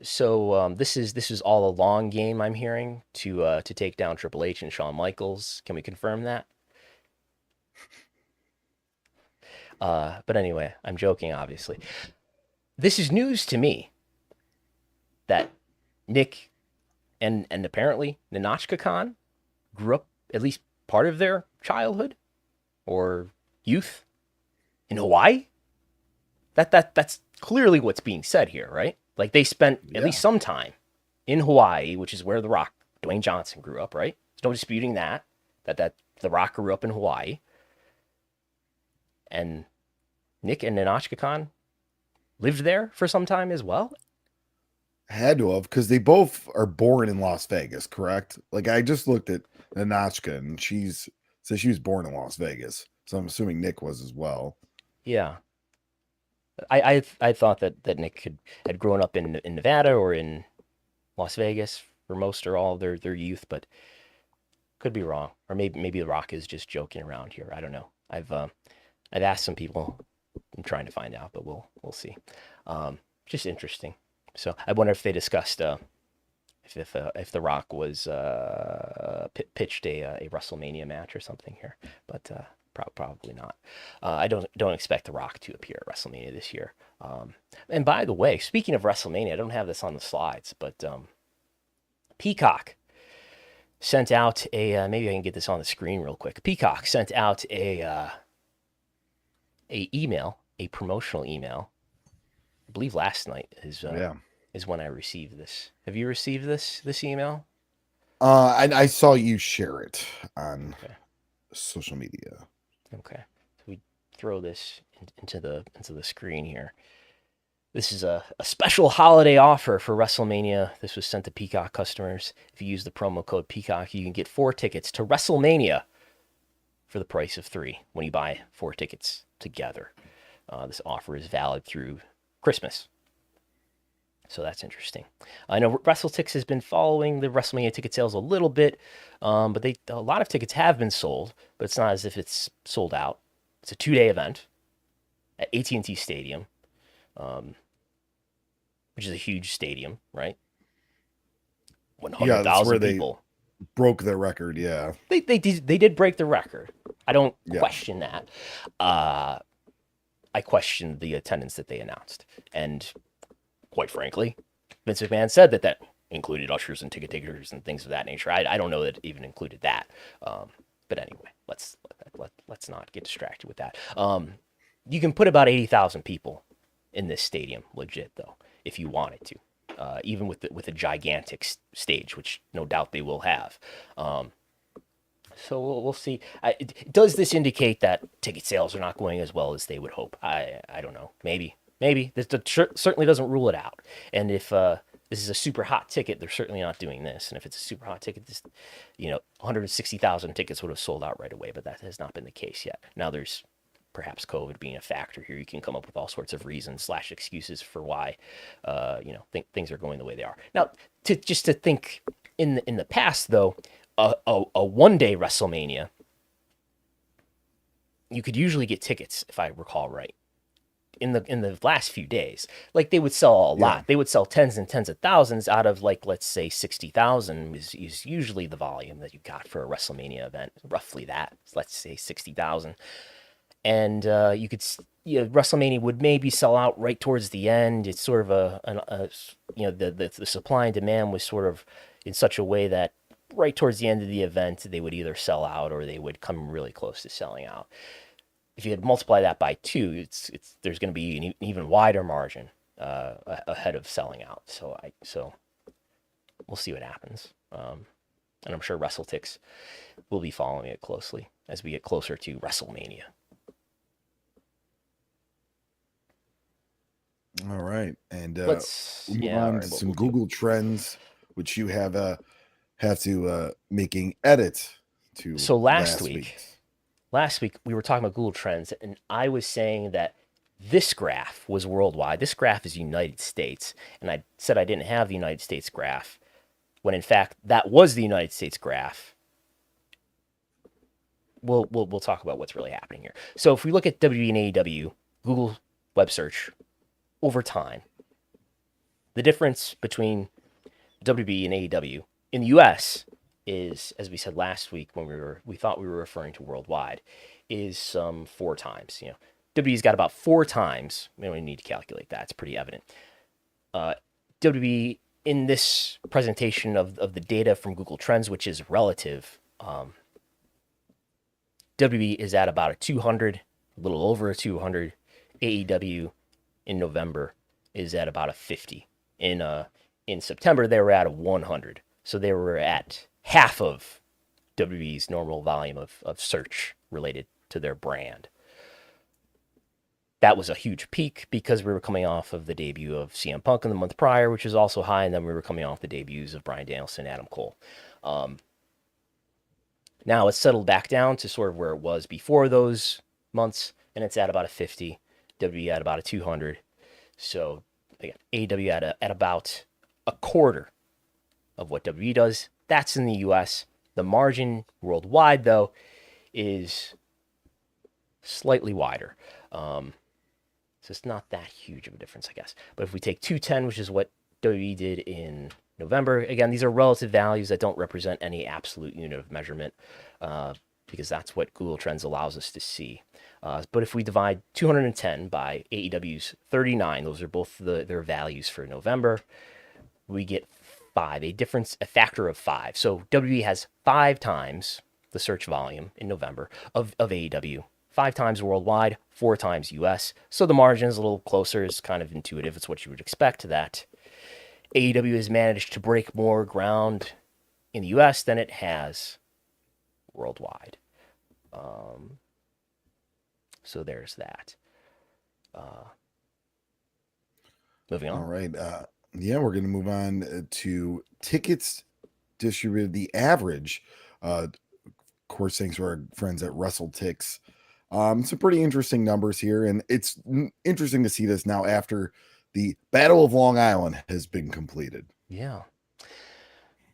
So this is all a long game, I'm hearing, to take down Triple H and Shawn Michaels. Can we confirm that? But anyway, I'm joking, obviously. this is news to me that Nick and apparently Ninochka Khan grew up at least part of their childhood or youth in Hawaii. That's clearly what's being said here, right? Like they spent at least some time in Hawaii, which is where The Rock, Dwayne Johnson, grew up, right? There's no disputing that The Rock grew up in Hawaii. And Nick and Ninochka Khan lived there for some time as well. Had to have, because they both are born in Las Vegas, correct? Like I just looked at Ninochka and she was born in Las Vegas. So I'm assuming Nick was as well. Yeah. I thought that Nick had grown up in Nevada or in Las Vegas for most or all of their youth, but could be wrong. Or maybe The Rock is just joking around here. I don't know. I've asked some people. I'm trying to find out, but we'll see. Just interesting. So I wonder if they discussed if The Rock was pitched a WrestleMania match or something here, but probably not. I don't expect The Rock to appear at WrestleMania this year. And by the way, speaking of WrestleMania, I don't have this on the slides, but Peacock sent out a maybe I can get this on the screen real quick. Peacock sent out a email, a promotional email. I believe last night is when I received this. Have you received this email? I saw you share it on social media. Okay, so we throw this into the screen here. This is a special holiday offer for WrestleMania. This was sent to Peacock customers. If you use the promo code Peacock, you can get 4 tickets to WrestleMania for the price of 3 when you buy 4 tickets together. This offer is valid through Christmas. So that's interesting. I know WrestleTix has been following the WrestleMania ticket sales a little bit, but a lot of tickets have been sold, but it's not as if it's sold out. It's a 2-day event at AT&T Stadium, which is a huge stadium, right? 100,000 people. Broke their record, yeah. They did break the record. I don't question that. I question the attendance that they announced. And quite frankly, Vince McMahon said that included ushers and ticket takers and things of that nature. I don't know that it even included that. But anyway, let's not get distracted with that. You can put about 80,000 people in this stadium, legit though, if you wanted to. Even with a gigantic stage, which no doubt they will have. So we'll see. Does this indicate that ticket sales are not going as well as they would hope? I don't know. Maybe. This certainly doesn't rule it out. And if this is a super hot ticket, they're certainly not doing this. And if it's a super hot ticket, 160,000 tickets would have sold out right away. But that has not been the case yet. Now there's perhaps COVID being a factor here. You can come up with all sorts of reasons / excuses for why, things are going the way they are. Now, to think in the past though, a 1-day WrestleMania, you could usually get tickets, if I recall right, in the last few days. Like they would sell a lot. They would sell tens and tens of thousands out of, like, let's say 60,000 is usually the volume that you got for a WrestleMania event. Roughly that. Let's say 60,000. And you could, WrestleMania would maybe sell out right towards the end. It's sort of the supply and demand was sort of in such a way that right towards the end of the event, they would either sell out or they would come really close to selling out. If you had multiply that by 2, there's going to be an even wider margin ahead of selling out. So we'll see what happens. And I'm sure WrestleTix will be following it closely as we get closer to WrestleMania. All right, and let's move on to some Google Trends, which you have to making edit to. So last week we were talking about Google Trends, and I was saying that this graph was worldwide. This graph is United States, and I said I didn't have the United States graph, when in fact that was the United States graph. We'll talk about what's really happening here. So if we look at WWE and AEW, Google web search over time, the difference between WWE and AEW in the US is, as we said last week when we thought we were referring to worldwide, is 4 times. WWE's got about 4 times. We don't need to calculate that. It's pretty evident. WWE, in this presentation of the data from Google Trends, which is relative, WWE is at about a 200, a little over a 200. AEW in November is at about a 50. In September, they were at a 100. So they were at half of WWE's normal volume of search related to their brand. That was a huge peak because we were coming off of the debut of CM Punk in the month prior, which was also high, and then we were coming off the debuts of Bryan Danielson and Adam Cole. Now it's settled back down to sort of where it was before those months, and it's at about a 50. WWE at about a 200. So again, AEW at about a quarter of what WWE does. That's in the US. The margin worldwide, though, is slightly wider. So it's not that huge of a difference, I guess. But if we take 210, which is what WWE did in November, again, these are relative values that don't represent any absolute unit of measurement, because that's what Google Trends allows us to see. But if we divide 210 by AEW's 39, those are both their values for November, we get 5, a factor of 5. So WWE has 5 times the search volume in November of AEW, 5 times worldwide, 4 times US. So the margin is a little closer. It's kind of intuitive. It's what you would expect that AEW has managed to break more ground in the US than it has worldwide. So there's that. Moving on. All right. Yeah, we're going to move on to tickets distributed. The average, of course, thanks to our friends at WrestleTix. Some pretty interesting numbers here, and it's interesting to see this now after the Battle of Long Island has been completed. Yeah.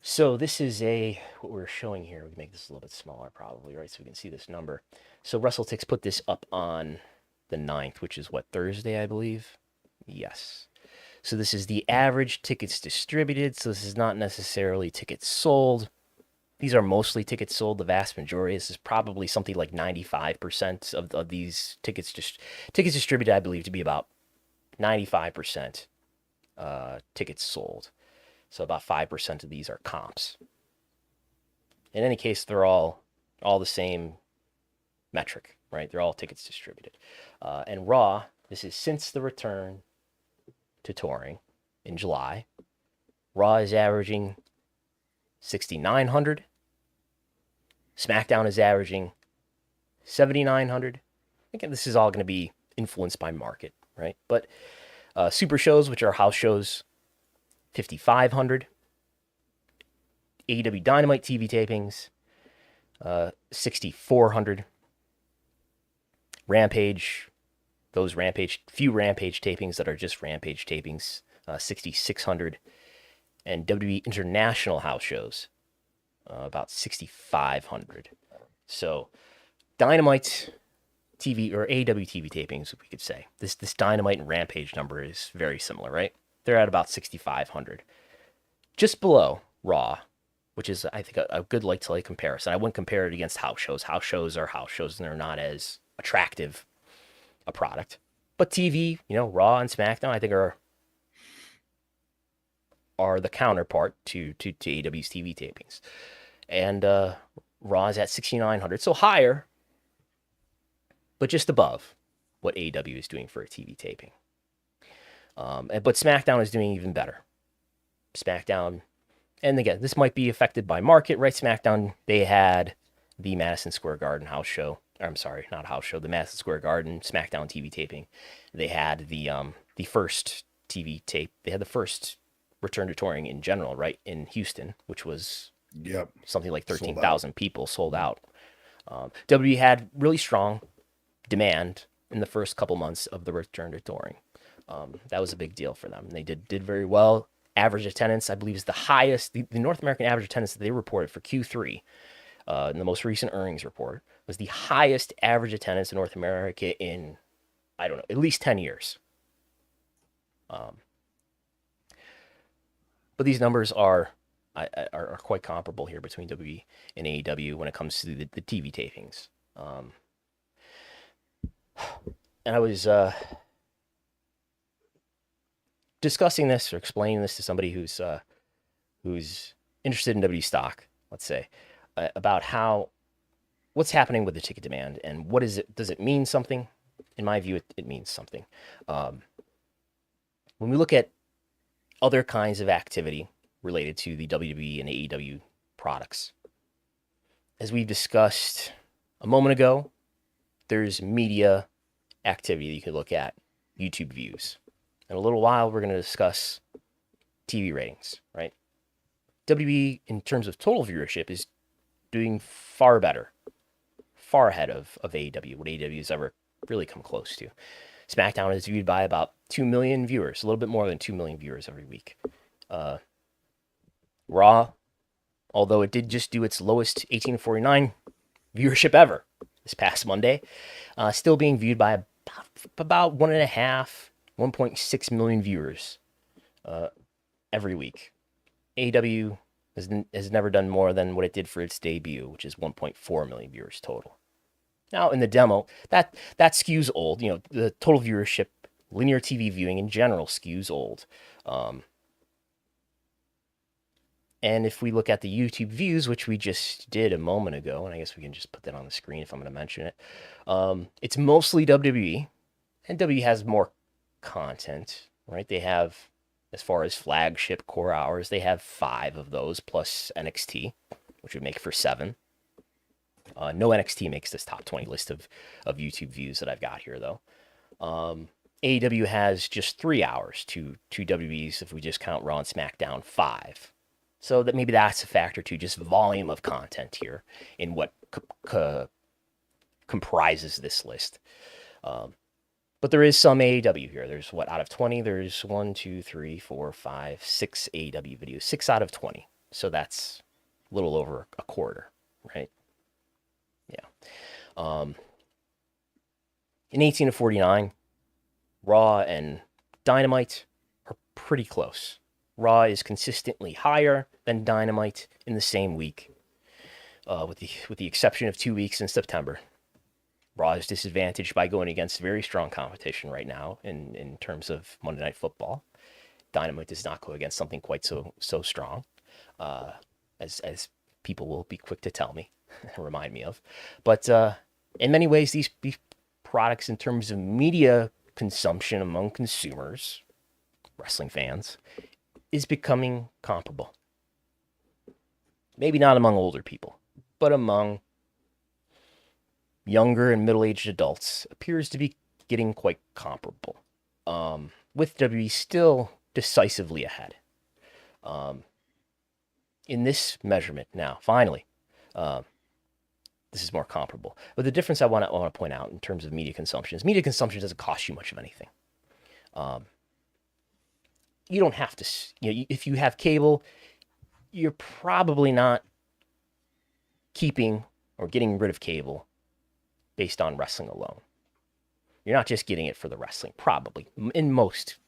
So this is what we're showing here. We can make this a little bit smaller probably, right? So we can see this number. So WrestleTix put this up on the 9th, which is what, Thursday, I believe? Yes. So this is the average tickets distributed. So this is not necessarily tickets sold. These are mostly tickets sold. The vast majority, this is probably something like 95% of these tickets distributed, I believe, to be about 95% tickets sold. So about 5% of these are comps. In any case, they're all the same metric, right? They're all tickets distributed. And Raw, this is since the return to touring in July. Raw is averaging 6,900. SmackDown is averaging 7,900. Again, this is all going to be influenced by market, right? But super shows, which are house shows, 5,500. AEW Dynamite TV tapings, 6,400. Rampage, few Rampage tapings that are just Rampage tapings, 6,600. And WWE International house shows, about 6,500. So Dynamite TV or AEW TV tapings, we could say. This Dynamite and Rampage number is very similar, right? They're at about 6,500. Just below Raw, which is, I think, a good like-to-like comparison. I wouldn't compare it against house shows. House shows are house shows, and they're not as attractive a product. But TV, Raw and SmackDown, I think are the counterpart to AEW's TV tapings. And Raw is at 6,900, so higher, but just above what AEW is doing for a TV taping. But SmackDown is doing even better. SmackDown, and again, this might be affected by market, right? SmackDown, they had the Madison Square Garden house show. I'm sorry, not house show, the Madison Square Garden SmackDown TV taping. They had the first TV tape. They had the first return to touring in general, right, in Houston, which was something like 13,000 people sold out. WWE had really strong demand in the first couple months of the return to touring. That was a big deal for them. They did very well. Average attendance, I believe, is the highest. The North American average attendance that they reported for Q3 in the most recent earnings report was the highest average attendance in North America in, I don't know, at least 10 years. But these numbers are quite comparable here between WWE and AEW when it comes to the TV tapings. and I was discussing this or explaining this to somebody who's interested in W stock, let's say, about what's happening with the ticket demand and what is it? Does it mean something? In my view, it means something. When we look at other kinds of activity related to the WWE and AEW products, as we've discussed a moment ago, there's media activity that you can look at, YouTube views. In a little while, we're going to discuss TV ratings, right? WWE, in terms of total viewership, is doing far better, far ahead of AEW, what AEW has ever really come close to. SmackDown is viewed by about 2 million viewers, a little bit more than 2 million viewers every week. Raw, although it did just do its lowest 1849 viewership ever this past Monday, still being viewed by about 1.6 million viewers every week. AEW has never done more than what it did for its debut, which is 1.4 million viewers total. Now, in the demo, that skews old. You know, the total viewership, linear TV viewing in general skews old. And if we look at the YouTube views, which we just did a moment ago, and I guess we can just put that on the screen if I'm going to mention it, it's mostly WWE, and WWE has more content, right? They have, as far as flagship core hours, they have 5 of those plus NXT, which would make for 7. No NXT makes this top 20 list of YouTube views that I've got here, though. AEW has just 3 hours to WWE's, if we just count Raw and SmackDown, 5. So that maybe that's a factor too, just volume of content here in what comprises this list. But there is some AEW here. There's what, out of 20, there's 6 AEW videos, 6 out of 20. So that's a little over a quarter, right? Yeah. In 18 to 49, Raw and Dynamite are pretty close. Raw is consistently higher than Dynamite in the same week, with the exception of 2 weeks in September. Raw is disadvantaged by going against very strong competition right now in terms of Monday Night Football. Dynamite does not go against something quite so strong, as people will be quick to tell me and remind me of. But in many ways, these products, in terms of media consumption among consumers, wrestling fans, is becoming comparable. Maybe not among older people, but among younger and middle-aged adults, appears to be getting quite comparable, with WWE still decisively ahead. In this measurement now, finally, this is more comparable. But the difference I want to point out in terms of media consumption is media consumption doesn't cost you much of anything. You don't have to, if you have cable, you're probably not keeping or getting rid of cable based on wrestling alone. You're not just getting it for the wrestling, probably, in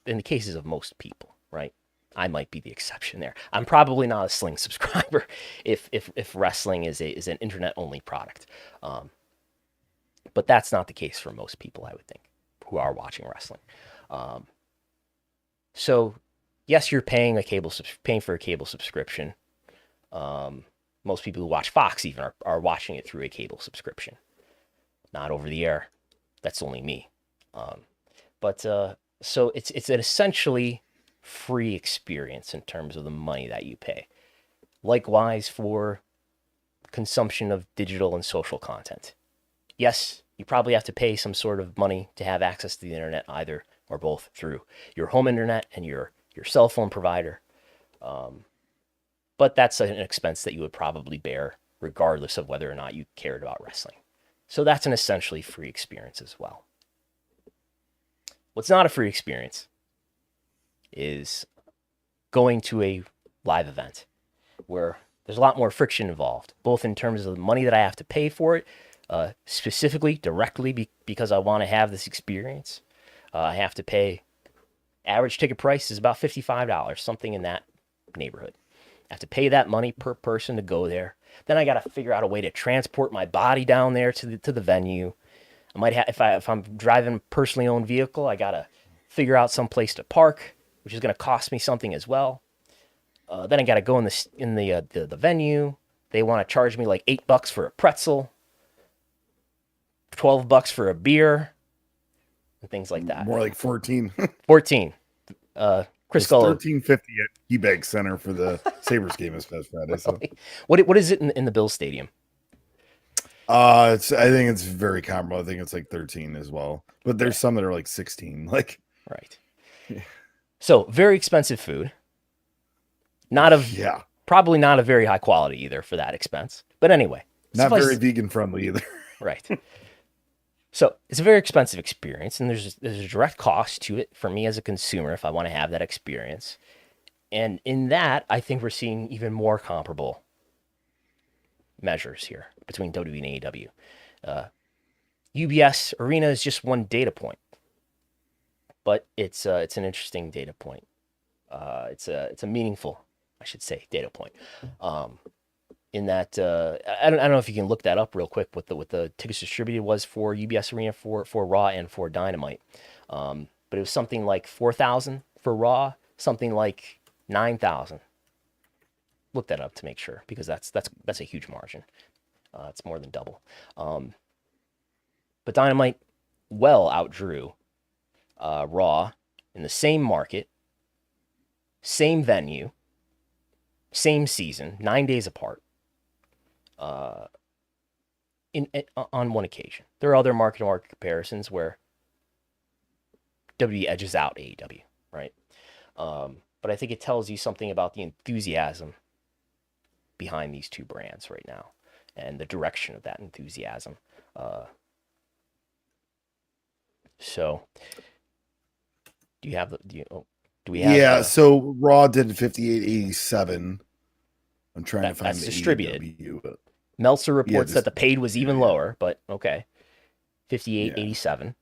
the cases of most people, right? I might be the exception there. I'm probably not a Sling subscriber if wrestling is an internet-only product. But that's not the case for most people, I would think, who are watching wrestling. So, yes, you're paying for a cable subscription. Most people who watch Fox even are watching it through a cable subscription, not over the air. That's only me. So it's an essentially free experience in terms of the money that you pay. Likewise for consumption of digital and social content. Yes, you probably have to pay some sort of money to have access to the internet, either or both through your home internet and your cell phone provider. But that's an expense that you would probably bear regardless of whether or not you cared about wrestling. So that's an essentially free experience as well. What's not a free experience is going to a live event where there's a lot more friction involved, both in terms of the money that I have to pay for it, specifically, directly, because I want to have this experience. I have to pay, average ticket price is about $55, something in that neighborhood. I have to pay that money per person to go there. Then I got to figure out a way to transport my body down there to the venue. I might have if I'm driving a personally owned vehicle, I gotta figure out some place to park, which is gonna cost me something as well. Then I gotta go in the venue. They want to charge me like $8 for a pretzel, $12 for a beer, and things like that. More like 14. 14. Chris Gullo. $13.50 at Keybank Center for the Sabres game this past Friday. So, what is it in the Bills Stadium? I think it's very comparable. I think it's like 13 as well. But there's some that are like 16. Like, right. So very expensive food. Probably not of very high quality either for that expense. But anyway, not very vegan friendly either. Right. So it's a very expensive experience, and there's a direct cost to it for me as a consumer if I want to have that experience. And in that, I think we're seeing even more comparable measures here between WWE and AEW. UBS Arena is just one data point, but it's an interesting data point. It's a meaningful, I should say, data point. In that, I don't know if you can look that up real quick. What the tickets distributed was for UBS Arena for Raw and for Dynamite, but it was something like 4,000 for Raw, something like 9,000. Look that up to make sure, because that's a huge margin. It's more than double. But Dynamite well outdrew Raw in the same market, same venue, same season, 9 days apart. On one occasion. There are other market comparisons where WWE edges out AEW, right? But I think it tells you something about the enthusiasm behind these two brands right now and the direction of that enthusiasm. So, do we have? Yeah, so Raw did 58.87. I'm trying to find that's the distributed. AEW, but Meltzer reports that the paid was even lower, but okay. 58.87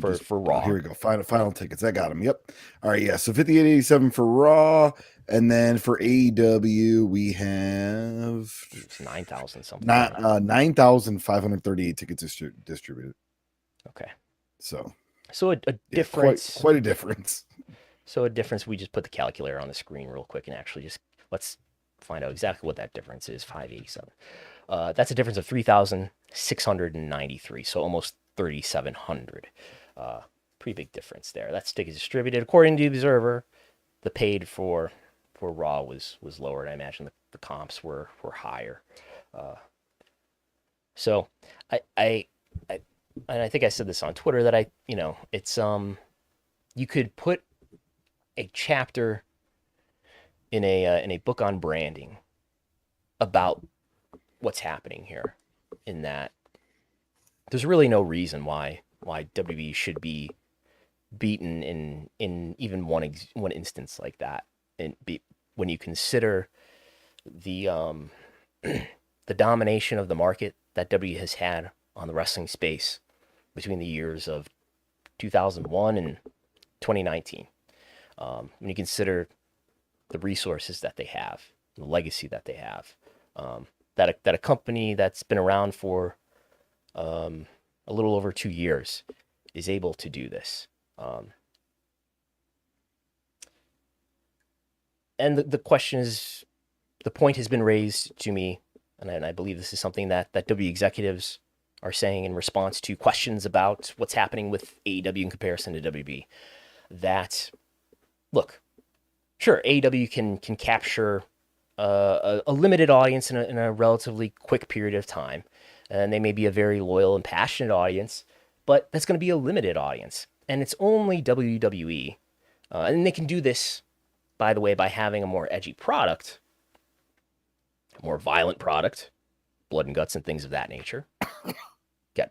for Raw. Here we go. Final tickets. I got them. Yep. All right. Yeah. So 58.87 for Raw, and then for AEW we have 9,000 something. 9,538 tickets distributed. Okay. So a difference. Quite a difference. So a difference. We just put the calculator on the screen real quick and actually just let's find out exactly what that difference is. 587. That's a difference of 3,693. So almost 3,700. Pretty big difference there. That stick is distributed according to the Observer. The paid for Raw was lower, and I imagine the comps were higher. So I and I think I said this on Twitter that it's you could put a chapter in a book on branding about what's happening here, in that there's really no reason why WWE should be beaten in even one instance like that, and when you consider the the domination of the market that WWE has had on the wrestling space between the years of 2001 and 2019. When you consider the resources that they have, the legacy that they have, that a company that's been around for a little over 2 years is able to do this. And the question is, the point has been raised to me, and I believe this is something that W executives are saying in response to questions about what's happening with AEW in comparison to WB, that, look, sure, AEW can capture a limited audience in a relatively quick period of time, and they may be a very loyal and passionate audience, but that's going to be a limited audience, and it's only WWE, and they can do this, by the way, by having a more edgy product, a more violent product, blood and guts and things of that nature.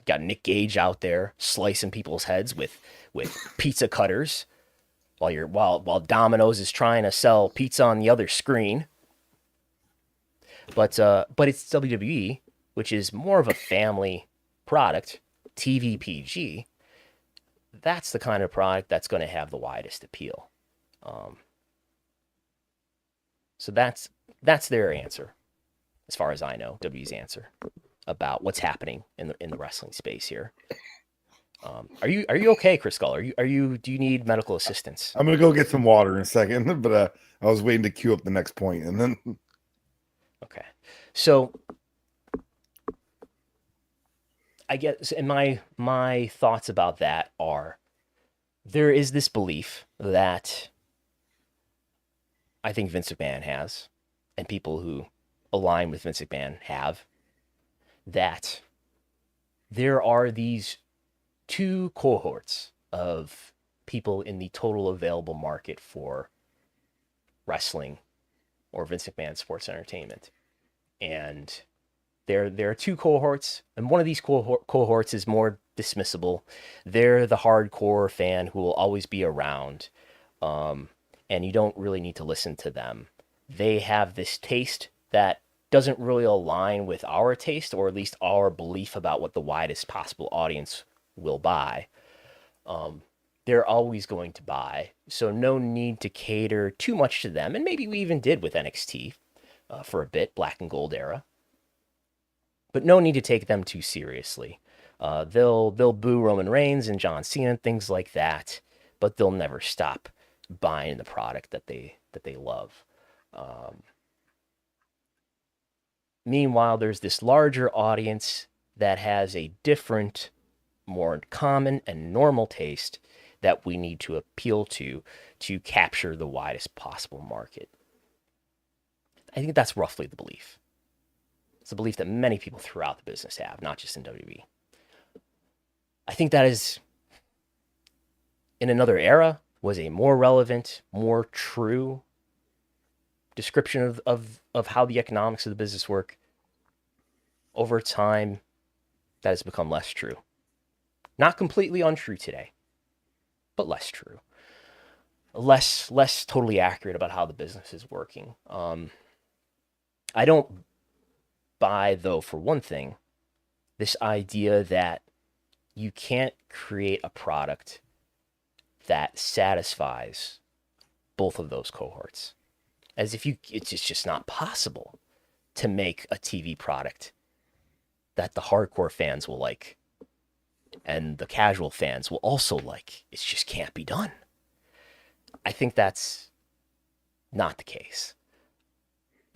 Got Nick Gage out there slicing people's heads with pizza cutters while Domino's is trying to sell pizza on the other screen. But it's WWE, which is more of a family product, TV PG. That's the kind of product that's going to have the widest appeal. So that's their answer, as far as I know, WWE's answer. about what's happening in the wrestling space here. Are you okay, Chris Gullo? Do you need medical assistance? I'm gonna go get some water in a second, but I was waiting to queue up the next point, and then okay. So I guess, and my thoughts about that are, there is this belief that I think Vince McMahon has, and people who align with Vince McMahon have, that there are these two cohorts of people in the total available market for wrestling or Vince McMahon sports entertainment. And there are two cohorts, and one of these cohorts is more dismissible. They're the hardcore fan who will always be around, and you don't really need to listen to them. They have this taste that doesn't really align with our taste, or at least our belief about what the widest possible audience will buy. They're always going to buy, so no need to cater too much to them. And maybe we even did with NXT for a bit, Black and Gold era. But no need to take them too seriously. They'll boo Roman Reigns and John Cena and things like that, but they'll never stop buying the product that they love. Meanwhile, there's this larger audience that has a different, more common and normal taste that we need to appeal to capture the widest possible market. I think that's roughly the belief. It's a belief that many people throughout the business have, not just in WWE. I think that is, in another era, was a more relevant, more true description of how the economics of the business work. Over time, that has become less true. Not completely untrue today, but less true. Less totally accurate about how the business is working. I don't buy, though, for one thing, this idea that you can't create a product that satisfies both of those cohorts. As if it's just not possible to make a TV product that the hardcore fans will like and the casual fans will also like. It just can't be done. I think that's not the case.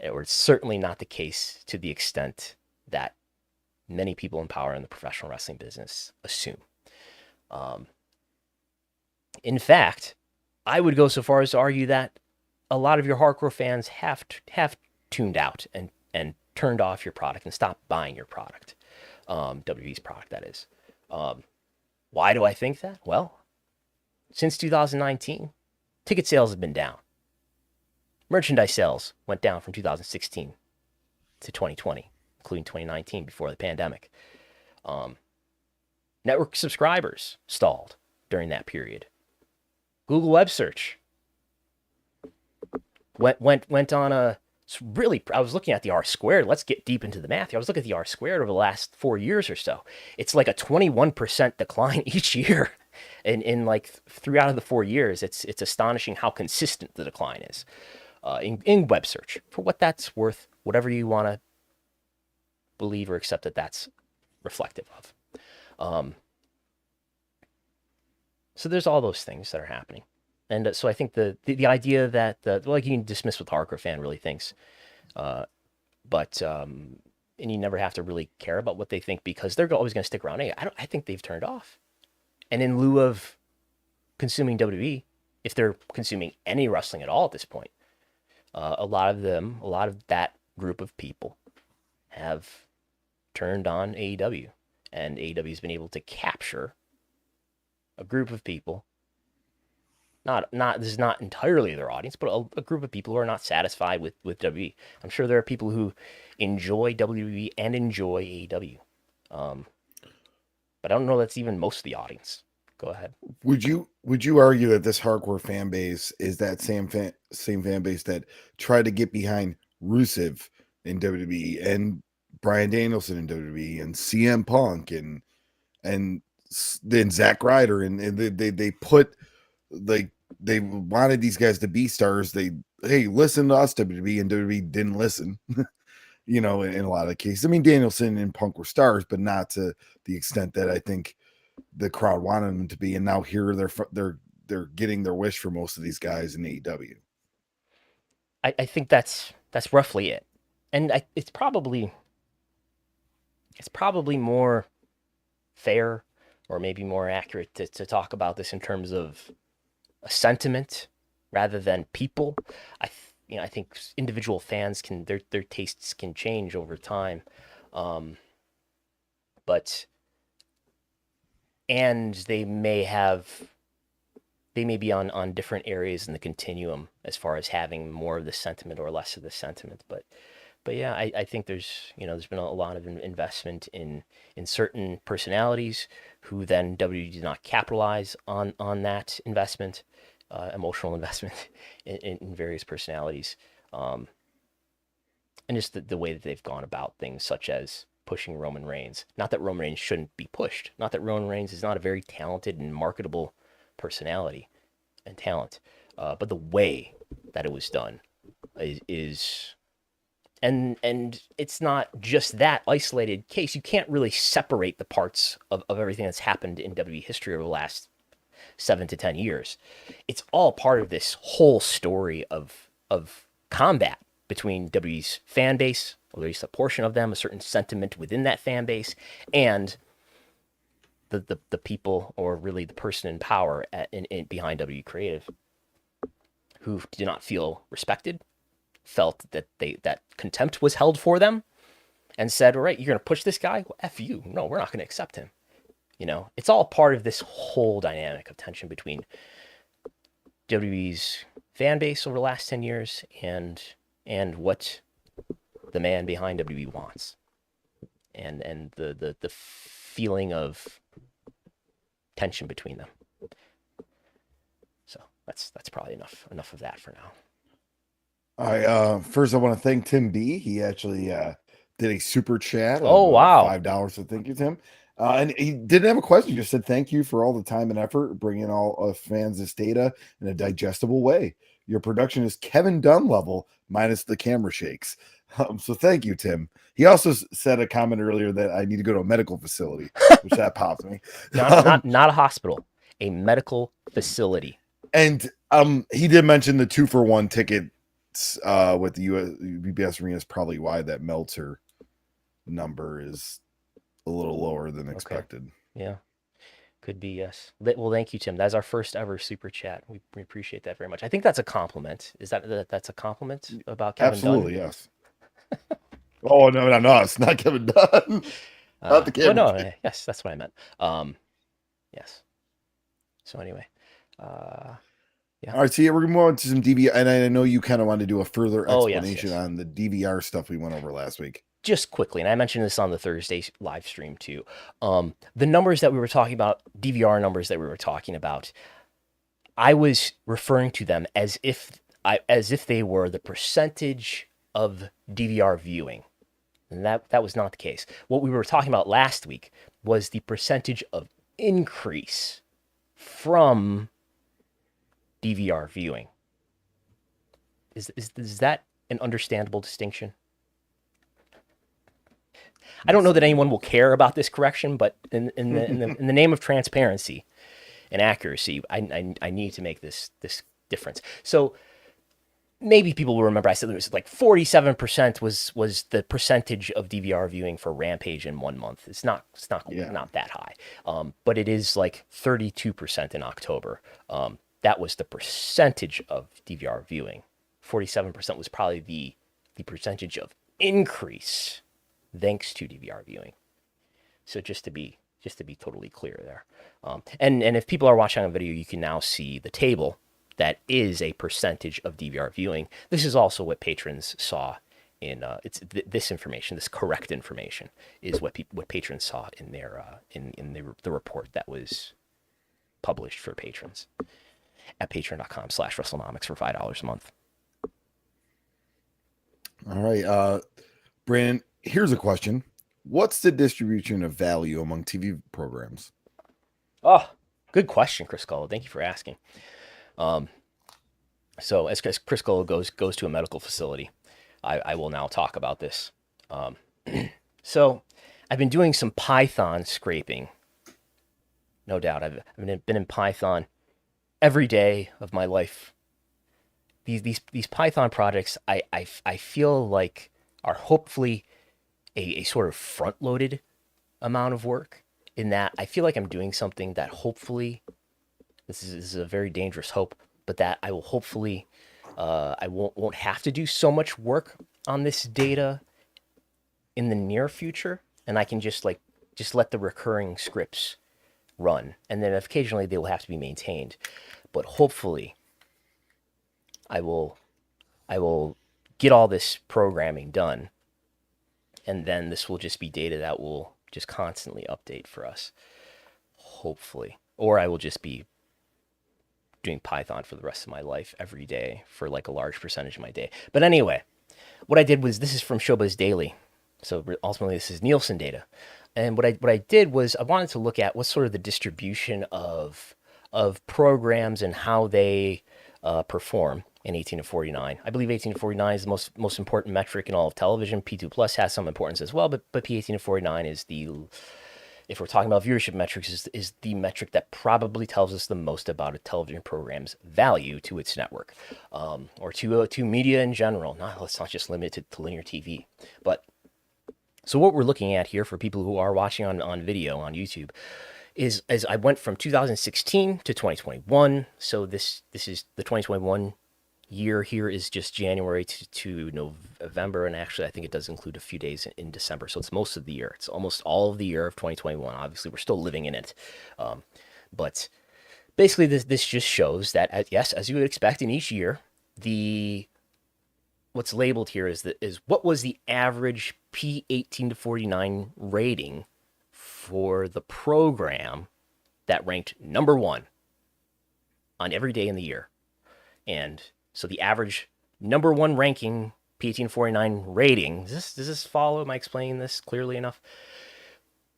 Or it's certainly not the case to the extent that many people in power in the professional wrestling business assume. In fact, I would go so far as to argue that a lot of your hardcore fans have tuned out and turned off your product and stopped buying your product, WWE's product, that is. Why do I think that? Well, since 2019, ticket sales have been down. Merchandise sales went down from 2016 to 2020, including 2019 before the pandemic. Network subscribers stalled during that period. Google web search went on a really. I was looking at the R squared. Let's get deep into the math here. I was looking at the R squared over the last 4 years or so. It's like a 21% decline each year, in like 3 out of the 4 years. It's astonishing how consistent the decline is. In web search, for what that's worth, whatever you want to believe or accept that's reflective of. So there's all those things that are happening. And so I think the idea that, like, you can dismiss what the hardcore fan really thinks, but and you never have to really care about what they think because they're always going to stick around. Hey, I think they've turned off. And in lieu of consuming WWE, if they're consuming any wrestling at all at this point, a lot of that group of people have turned on AEW, and AEW has been able to capture a group of people. This is not entirely their audience, but a group of people who are not satisfied with WWE. I'm sure there are people who enjoy WWE and enjoy AEW, but I don't know that's even most of the audience. Go ahead. Would you argue that this hardcore fan base is that same fan base that tried to get behind Rusev in WWE and Bryan Danielson in WWE and CM Punk and then Zack Ryder and they put, like, they wanted these guys to be stars. Hey, listen to us, WWE, and WWE didn't listen. in a lot of cases. I mean, Danielson and Punk were stars, but not to the extent that I think the crowd wanted them to be. And now here they're getting their wish for most of these guys in AEW. I think that's roughly it. And it's probably more fair or maybe more accurate to talk about this in terms of a sentiment rather than people. I think individual fans their tastes can change over time, but they may be on different areas in the continuum as far as having more of the sentiment or less of the sentiment. But yeah, I think there's been a lot of investment in certain personalities who then WWE did not capitalize on that investment. Emotional investment in various personalities, and just the way that they've gone about things, such as pushing Roman Reigns. Not that Roman Reigns shouldn't be pushed. Not that Roman Reigns is not a very talented and marketable personality and talent, but the way that it was done is and it's not just that isolated case. You can't really separate the parts of everything that's happened in WWE history over the last 7 to 10 years. It's all part of this whole story of combat between WWE's fan base, or at least a portion of them, a certain sentiment within that fan base, and the people, or really the person in power behind WWE Creative, who did not feel respected, felt that that contempt was held for them, and said, all right, you're going to push this guy? Well, F you. No, we're not going to accept him. It's all part of this whole dynamic of tension between WWE's fan base over the last 10 years and what the man behind WWE wants, and the feeling of tension between them. So that's probably enough of that for now. First I want to thank Tim B. He actually did a super chat. Oh, wow. $5. So thank you, Tim. And he didn't have a question. He just said, thank you for all the time and effort bringing all of fans this data in a digestible way. Your production is Kevin Dunn level minus the camera shakes. So thank you, Tim. He also said a comment earlier that I need to go to a medical facility, which that popped me. Not a hospital, a medical facility. And he did mention the 2-for-1 tickets with the UBS Arena is probably why that Meltzer number is a little lower than expected. Okay. Yeah, could be, yes. Well, thank you, Tim. That's our first ever super chat. We appreciate that very much. I think that's a compliment. Is that's a compliment about Kevin Absolutely, Dunn? Yes. Oh, no, it's not Kevin Dunn. Not the Kevin. Oh, no, yes, that's what I meant. Yes. So anyway, yeah. All right, so yeah, we're going to move on to some DVR, and I know you kind of want to do a further explanation yes. on the DVR stuff we went over last week. Just quickly, and I mentioned this on the Thursday live stream too. The numbers that we were talking about, DVR numbers that we were talking about, I was referring to them as if they were the percentage of DVR viewing, and that was not the case. What we were talking about last week was the percentage of increase from DVR viewing. Is that an understandable distinction? I don't know that anyone will care about this correction, but in the name of transparency and accuracy, I need to make this difference. So maybe people will remember I said it was like 47% was the percentage of DVR viewing for Rampage in 1 month. It's not that high, but it is like 32% in October. That was the percentage of DVR viewing. 47% was probably the percentage of increase thanks to DVR viewing. So just to be totally clear there. And if people are watching on video, you can now see the table that is a percentage of DVR viewing. This is also what patrons saw in this information. This correct information is what patrons saw in their in the report that was published for patrons at patreon.com/Wrestlenomics for $5 a month. All right, Brandon, here's a question. What's the distribution of value among TV programs? Oh, good question, Chris Gullo. Thank you for asking. So as Chris Gullo goes to a medical facility, I will now talk about this. So I've been doing some Python scraping. No doubt. I've been in Python every day of my life. These Python projects, I feel like are hopefully a sort of front-loaded amount of work, in that I feel like I'm doing something that hopefully, this is a very dangerous hope, but that I will hopefully, I won't have to do so much work on this data in the near future, and I can just let the recurring scripts run, and then occasionally they will have to be maintained. But hopefully, I will get all this programming done, and then this will just be data that will just constantly update for us, hopefully. Or I will just be doing Python for the rest of my life every day for like a large percentage of my day. But anyway, what I did was, this is from Showbuzz Daily, so ultimately this is Nielsen data. And what I did was I wanted to look at what's sort of the distribution of programs and how they perform in 18 to 49. I believe 18 to 49 is the most important metric in all of television. P2 Plus has some importance as well, but P18 to 49 is the, if we're talking about viewership metrics, is the metric that probably tells us the most about a television program's value to its network, or to media in general. Let's not just limit it to linear TV. But so what we're looking at here for people who are watching on video on YouTube is, as I went from 2016 to 2021. So this is the 2021 year. Here is just January to November, and actually I think it does include a few days in December, so it's most of the year. It's almost all of the year of 2021. Obviously we're still living in it, but basically this just shows that, yes, as you would expect in each year, what's labeled here is what was the average P18 to 49 rating for the program that ranked number one on every day in the year. And so the average number one ranking P18 49 rating, does this follow? Am I explaining this clearly enough?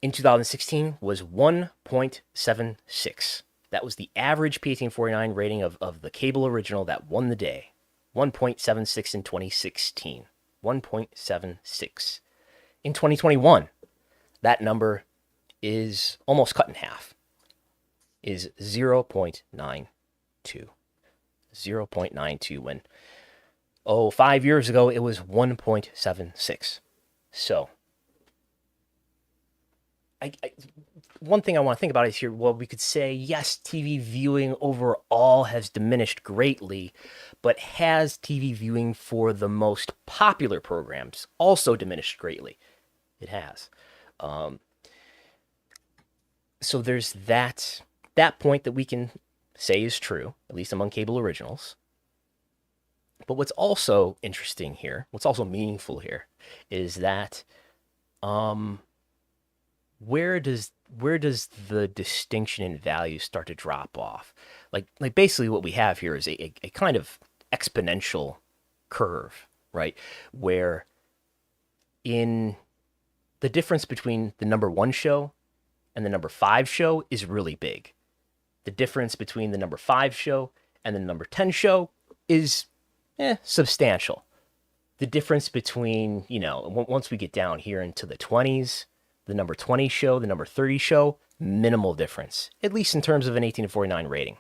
In 2016 was 1.76. That was the average P18 49 rating of the cable original that won the day. 1.76 in 2016. 1.76. In 2021, that number is almost cut in half. Is 0.92. 0.92 when, 5 years ago, it was 1.76. So, one thing I want to think about is here, well, we could say, yes, TV viewing overall has diminished greatly, but has TV viewing for the most popular programs also diminished greatly? It has. So there's that point that we can say is true, at least among cable originals. But what's also interesting here, what's also meaningful here, is that where does the distinction in value start to drop off? Like basically what we have here is a kind of exponential curve, right? Where in the difference between the number one show and the number 5 show is really big. The difference between the number 5 show and the number 10 show is substantial. The difference between, once we get down here into the 20s, the number 20 show, the number 30 show, minimal difference, at least in terms of an 18 to 49 rating.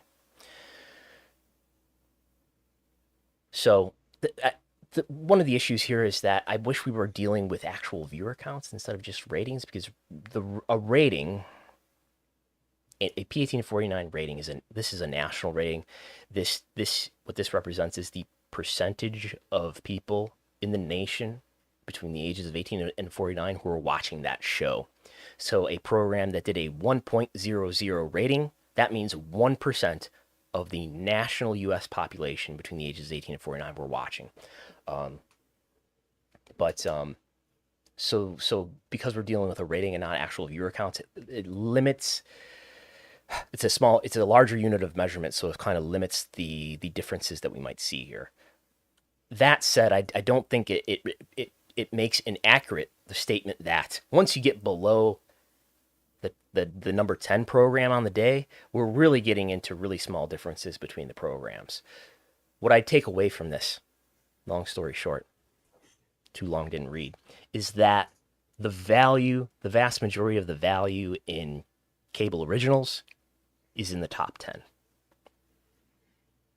So one of the issues here is that I wish we were dealing with actual viewer counts instead of just ratings, because a rating, a P18 to 49 rating is a national rating. What this represents is the percentage of people in the nation between the ages of 18 and 49 who are watching that show. So a program that did a 1.00 rating, that means 1% of the national U.S. population between the ages of 18 and 49 were watching. So because we're dealing with a rating and not actual viewer counts, it limits. It's a larger unit of measurement, so it kind of limits the differences that we might see here. That said, I don't think it makes inaccurate the statement that once you get below the number 10 program on the day, we're really getting into really small differences between the programs. What I take away from this, long story short, too long didn't read, is that the vast majority of the value in cable originals is in the top 10.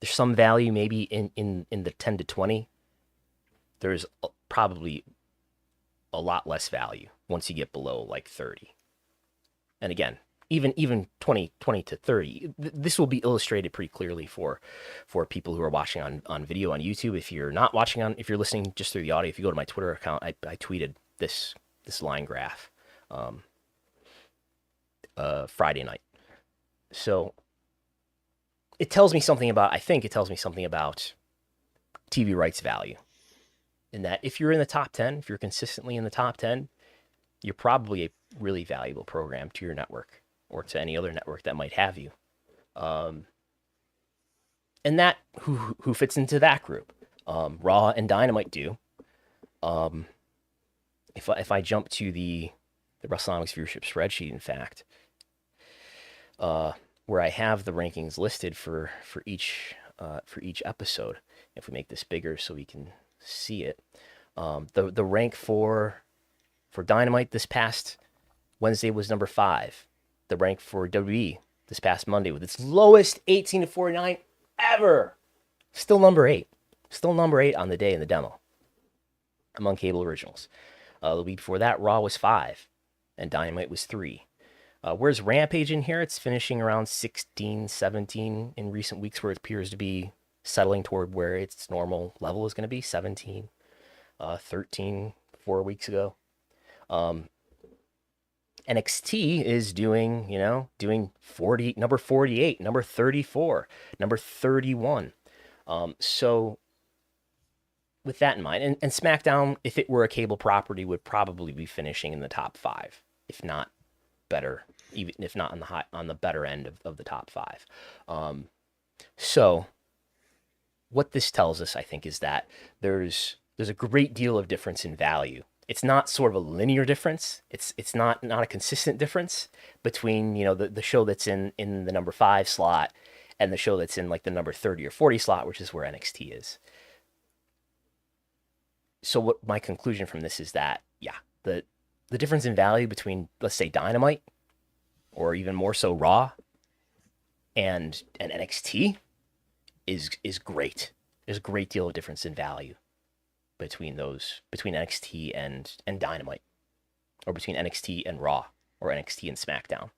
There's some value maybe in the 10 to 20. There's probably a lot less value once you get below like 30. And again, even 20 to 30, this will be illustrated pretty clearly for people who are watching on video on YouTube. If you're not watching if you're listening just through the audio, if you go to my Twitter account, I tweeted this line graph Friday night. So it tells me something about, I think it tells me something about TV rights value. In that if you're in the top 10, if you're consistently in the top 10, you're probably a really valuable program to your network or to any other network that might have you. And that, who fits into that group? Raw and Dynamite do. If I jump to the Wrestlenomics Viewership Spreadsheet, in fact, where I have the rankings listed for each episode. If we make this bigger so we can see it, the rank for Dynamite this past Wednesday was number 5. The rank for WWE this past Monday with its lowest 18 to 49 ever, still number 8. Still number 8 on the day in the demo among cable originals. The week before that, Raw was 5 and Dynamite was 3. Where's Rampage in here? It's finishing around 16, 17 in recent weeks, where it appears to be settling toward where its normal level is going to be, 17, 13, 4 weeks ago. NXT is doing 40, number 48, number 34, number 31. So with that in mind, and SmackDown, if it were a cable property, would probably be finishing in the top 5, if not better, even if not on the better end of the top 5. So what this tells us, I think, is that there's a great deal of difference in value. It's not sort of a linear difference. It's not a consistent difference between the show that's in the number 5 slot and the show that's in like the number 30 or 40 slot, which is where NXT is. So what my conclusion from this is that, the difference in value between, let's say, Dynamite, or even more so Raw, and NXT is great. There's a great deal of difference in value between NXT and Dynamite, or between NXT and Raw, or NXT and SmackDown,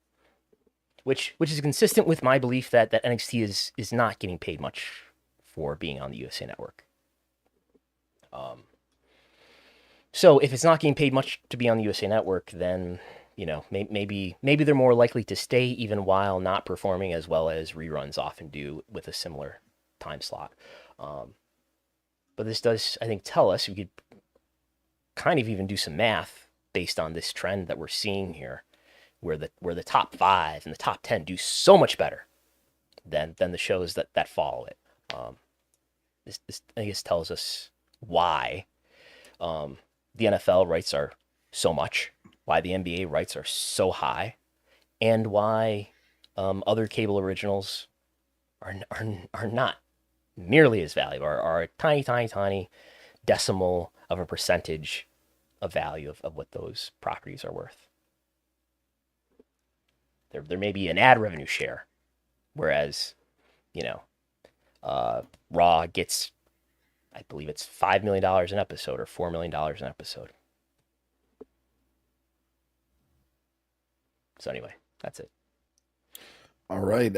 which is consistent with my belief that NXT is not getting paid much for being on the USA Network. So if it's not getting paid much to be on the USA Network, then maybe they're more likely to stay even while not performing as well as reruns often do with a similar time slot. But this does, I think, tell us, we could kind of even do some math based on this trend that we're seeing here, where the top 5 and the top 10 do so much better than the shows that follow it. This I guess tells us why the NFL rights are so much, why the NBA rights are so high, and why other cable originals are not nearly as valuable, are a tiny decimal of a percentage of value of what those properties are worth. There may be an ad revenue share, whereas Raw gets, I believe it's $5 million an episode or $4 million an episode. So anyway, that's it. All right.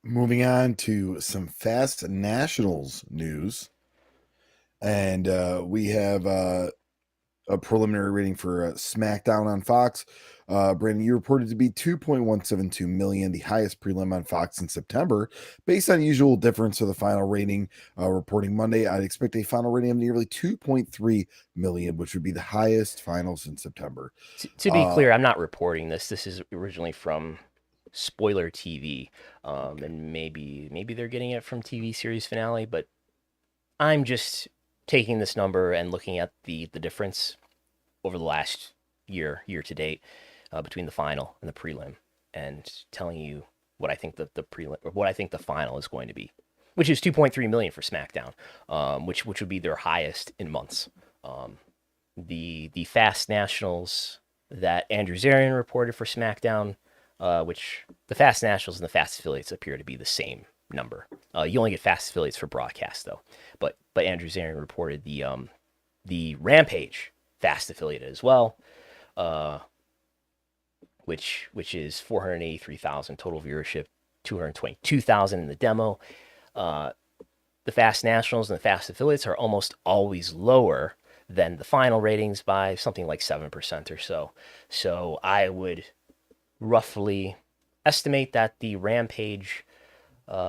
Moving on to some Fast Nationals news. And we have a preliminary rating for SmackDown on Fox. Brandon, you reported to be 2.172 million, the highest prelim on Fox in September. Based on usual difference of the final rating, reporting Monday, I'd expect a final rating of nearly 2.3 million, which would be the highest final since September. To be clear, I'm not reporting this. This is originally from Spoiler TV, and maybe they're getting it from TV series finale, but I'm just taking this number and looking at the difference over the last year to date between the final and the prelim, and telling you what I think the prelim, or what I think the final is going to be, which is 2.3 million for SmackDown, which would be their highest in months. The Fast Nationals that Andrew Zarian reported for SmackDown, which the Fast Nationals and the Fast Affiliates appear to be the same number. You only get Fast Affiliates for broadcast though, but Andrew Zarian reported the Rampage Fast Affiliate as well, which is 483,000 total viewership, 222,000 in the demo. The Fast Nationals and the Fast Affiliates are almost always lower than the final ratings by something like 7% or so. So I would roughly estimate that the Rampage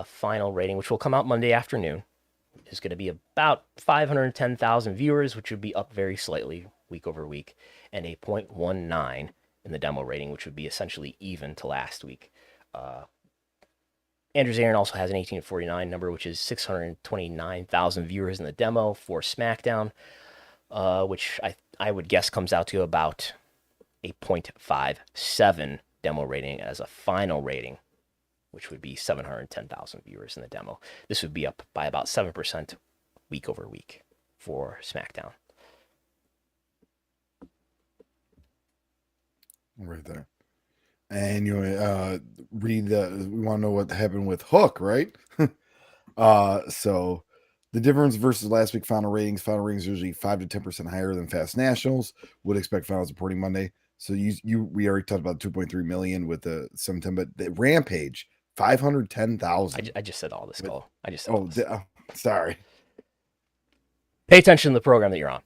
final rating, which will come out Monday afternoon, is going to be about 510,000 viewers, which would be up very slightly week over week, and a 0.19 in the demo rating, which would be essentially even to last week. Andrew Zarian also has an 18 to 49 number, which is 629,000 viewers in the demo for SmackDown, which I would guess comes out to about a 0.57 demo rating as a final rating, which would be 710,000 viewers in the demo. This would be up by about 7% week over week for SmackDown. Right there. And you read we want to know what happened with Hook, right? So the difference versus last week final ratings usually 5 to 10% higher than Fast Nationals. Would expect finals reporting Monday. So we already talked about 2.3 million with the 710, but the Rampage 510,000. I just said all this, Cole. I just said all this. Sorry. Pay attention to the program that you're on.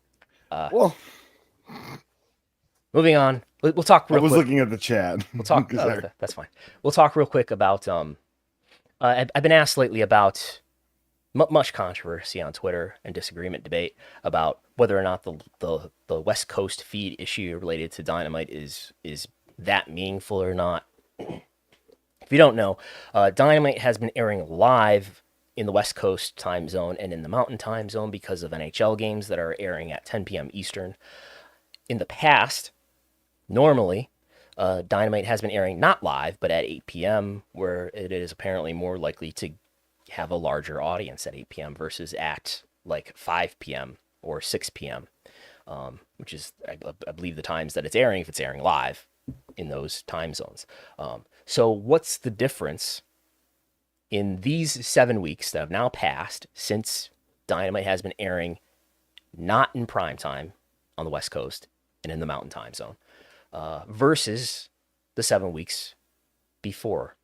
Well, moving on. We'll talk real quick. I was looking at the chat. We'll talk. That's fine. We'll talk real quick about. I've been asked lately about much controversy on Twitter and disagreement debate about whether or not the West Coast feed issue related to Dynamite is that meaningful or not. If you don't know, Dynamite has been airing live in the West Coast time zone and in the Mountain time zone because of NHL games that are airing at 10 p.m. Eastern. In the past, normally, Dynamite has been airing not live, but at 8 p.m., where it is apparently more likely to have a larger audience at 8 p.m. versus at like 5 p.m. or 6 p.m., which is, I believe, the times that it's airing if it's airing live in those time zones. So what's the difference in these 7 weeks that have now passed since Dynamite has been airing not in prime time on the West Coast and in the Mountain time zone versus the 7 weeks before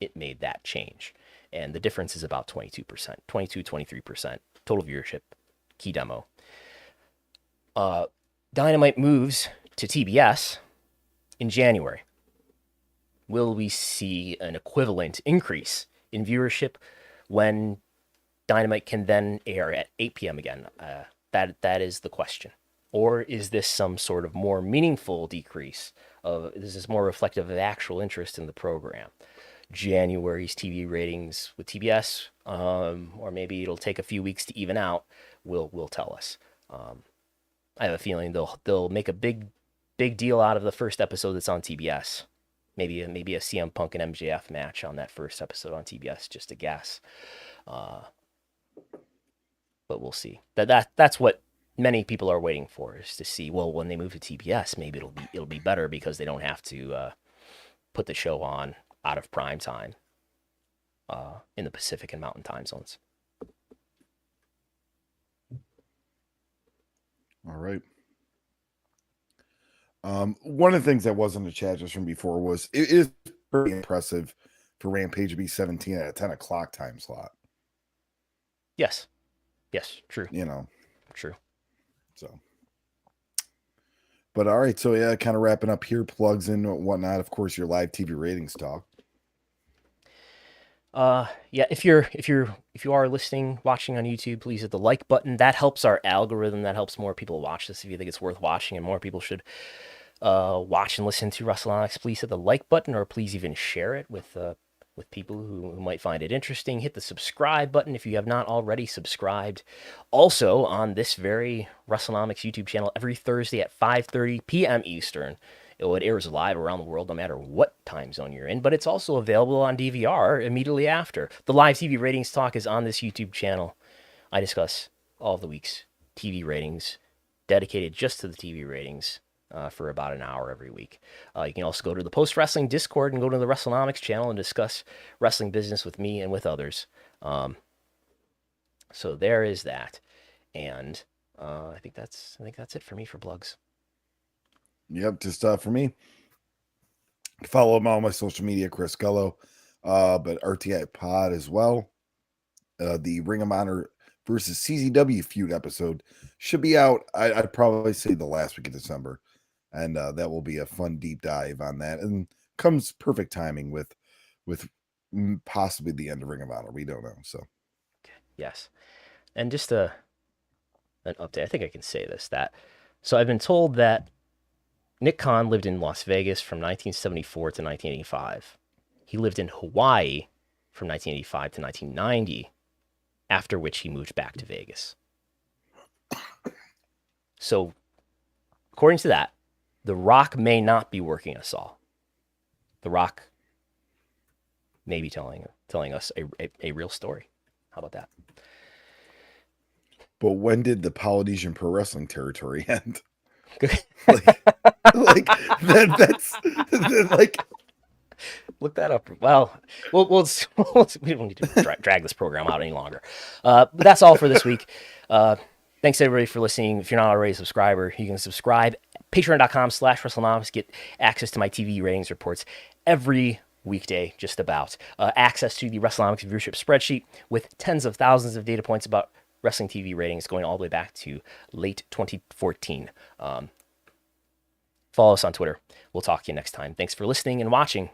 it made that change? And the difference is about 22%, 23% total viewership, key demo. Dynamite moves to TBS in January. Will we see an equivalent increase in viewership when Dynamite can then air at 8 p.m. again? That is the question. Or is this some sort of more meaningful decrease? This is more reflective of actual interest in the program. January's TV ratings with TBS, or maybe it'll take a few weeks to even out, will tell us. I have a feeling they'll make a big deal out of the first episode that's on TBS. Maybe a CM Punk and MJF match on that first episode on TBS, just a guess. But we'll see. That's what many people are waiting for, is to see, well, when they move to TBS, maybe it'll be better because they don't have to put the show on out of prime time in the Pacific and Mountain time zones. All right. One of the things that was in the chat just from before was it is pretty impressive for Rampage to be 17 at a 10 o'clock time slot. Yes, true. True. So, but all right, so yeah, kind of wrapping up here, plugs and whatnot. Of course, your live TV ratings talk. Yeah, if you are listening, watching on YouTube, please hit the like button. That helps our algorithm. That helps more people watch this. If you think it's worth watching and more people should watch and listen to Wrestlenomics, please hit the like button, or please even share it with people who might find it interesting. Hit the subscribe button if you have not already subscribed. Also, on this very Wrestlenomics YouTube channel, every Thursday at 5:30 p.m. Eastern, it airs live around the world no matter what time zone you're in, but it's also available on DVR immediately after. The live TV ratings talk is on this YouTube channel. I discuss all of the week's TV ratings dedicated just to the TV ratings for about an hour every week. You can also go to the Post Wrestling Discord and go to the Wrestlenomics channel and discuss wrestling business with me and with others. So there is that, and I think that's it for me for plugs. Yep, just for me. Follow him on my social media, Chris Gullo, but RTI Pod as well. The Ring of Honor versus CZW feud episode should be out. I'd probably say the last week of December, and that will be a fun deep dive on that. And comes perfect timing with possibly the end of Ring of Honor. We don't know. So, okay. Yes, and just an update. I think I can say this. So I've been told that Nick Khan lived in Las Vegas from 1974 to 1985. He lived in Hawaii from 1985 to 1990, after which he moved back to Vegas. So, according to that, The Rock may not be working us all. The Rock may be telling us a real story. How about that? But when did the Polynesian Pro Wrestling territory end? That's like. Look that up. Well, we don't need to drag this program out any longer. But that's all for this week. Thanks everybody for listening. If you're not already a subscriber, you can subscribe. Patreon.com/Wrestlenomics. Get access to my TV ratings reports every weekday, just about. Access to the Wrestlenomics Viewership Spreadsheet with tens of thousands of data points about wrestling TV ratings going all the way back to late 2014. Follow us on Twitter. We'll talk to you next time. Thanks for listening and watching.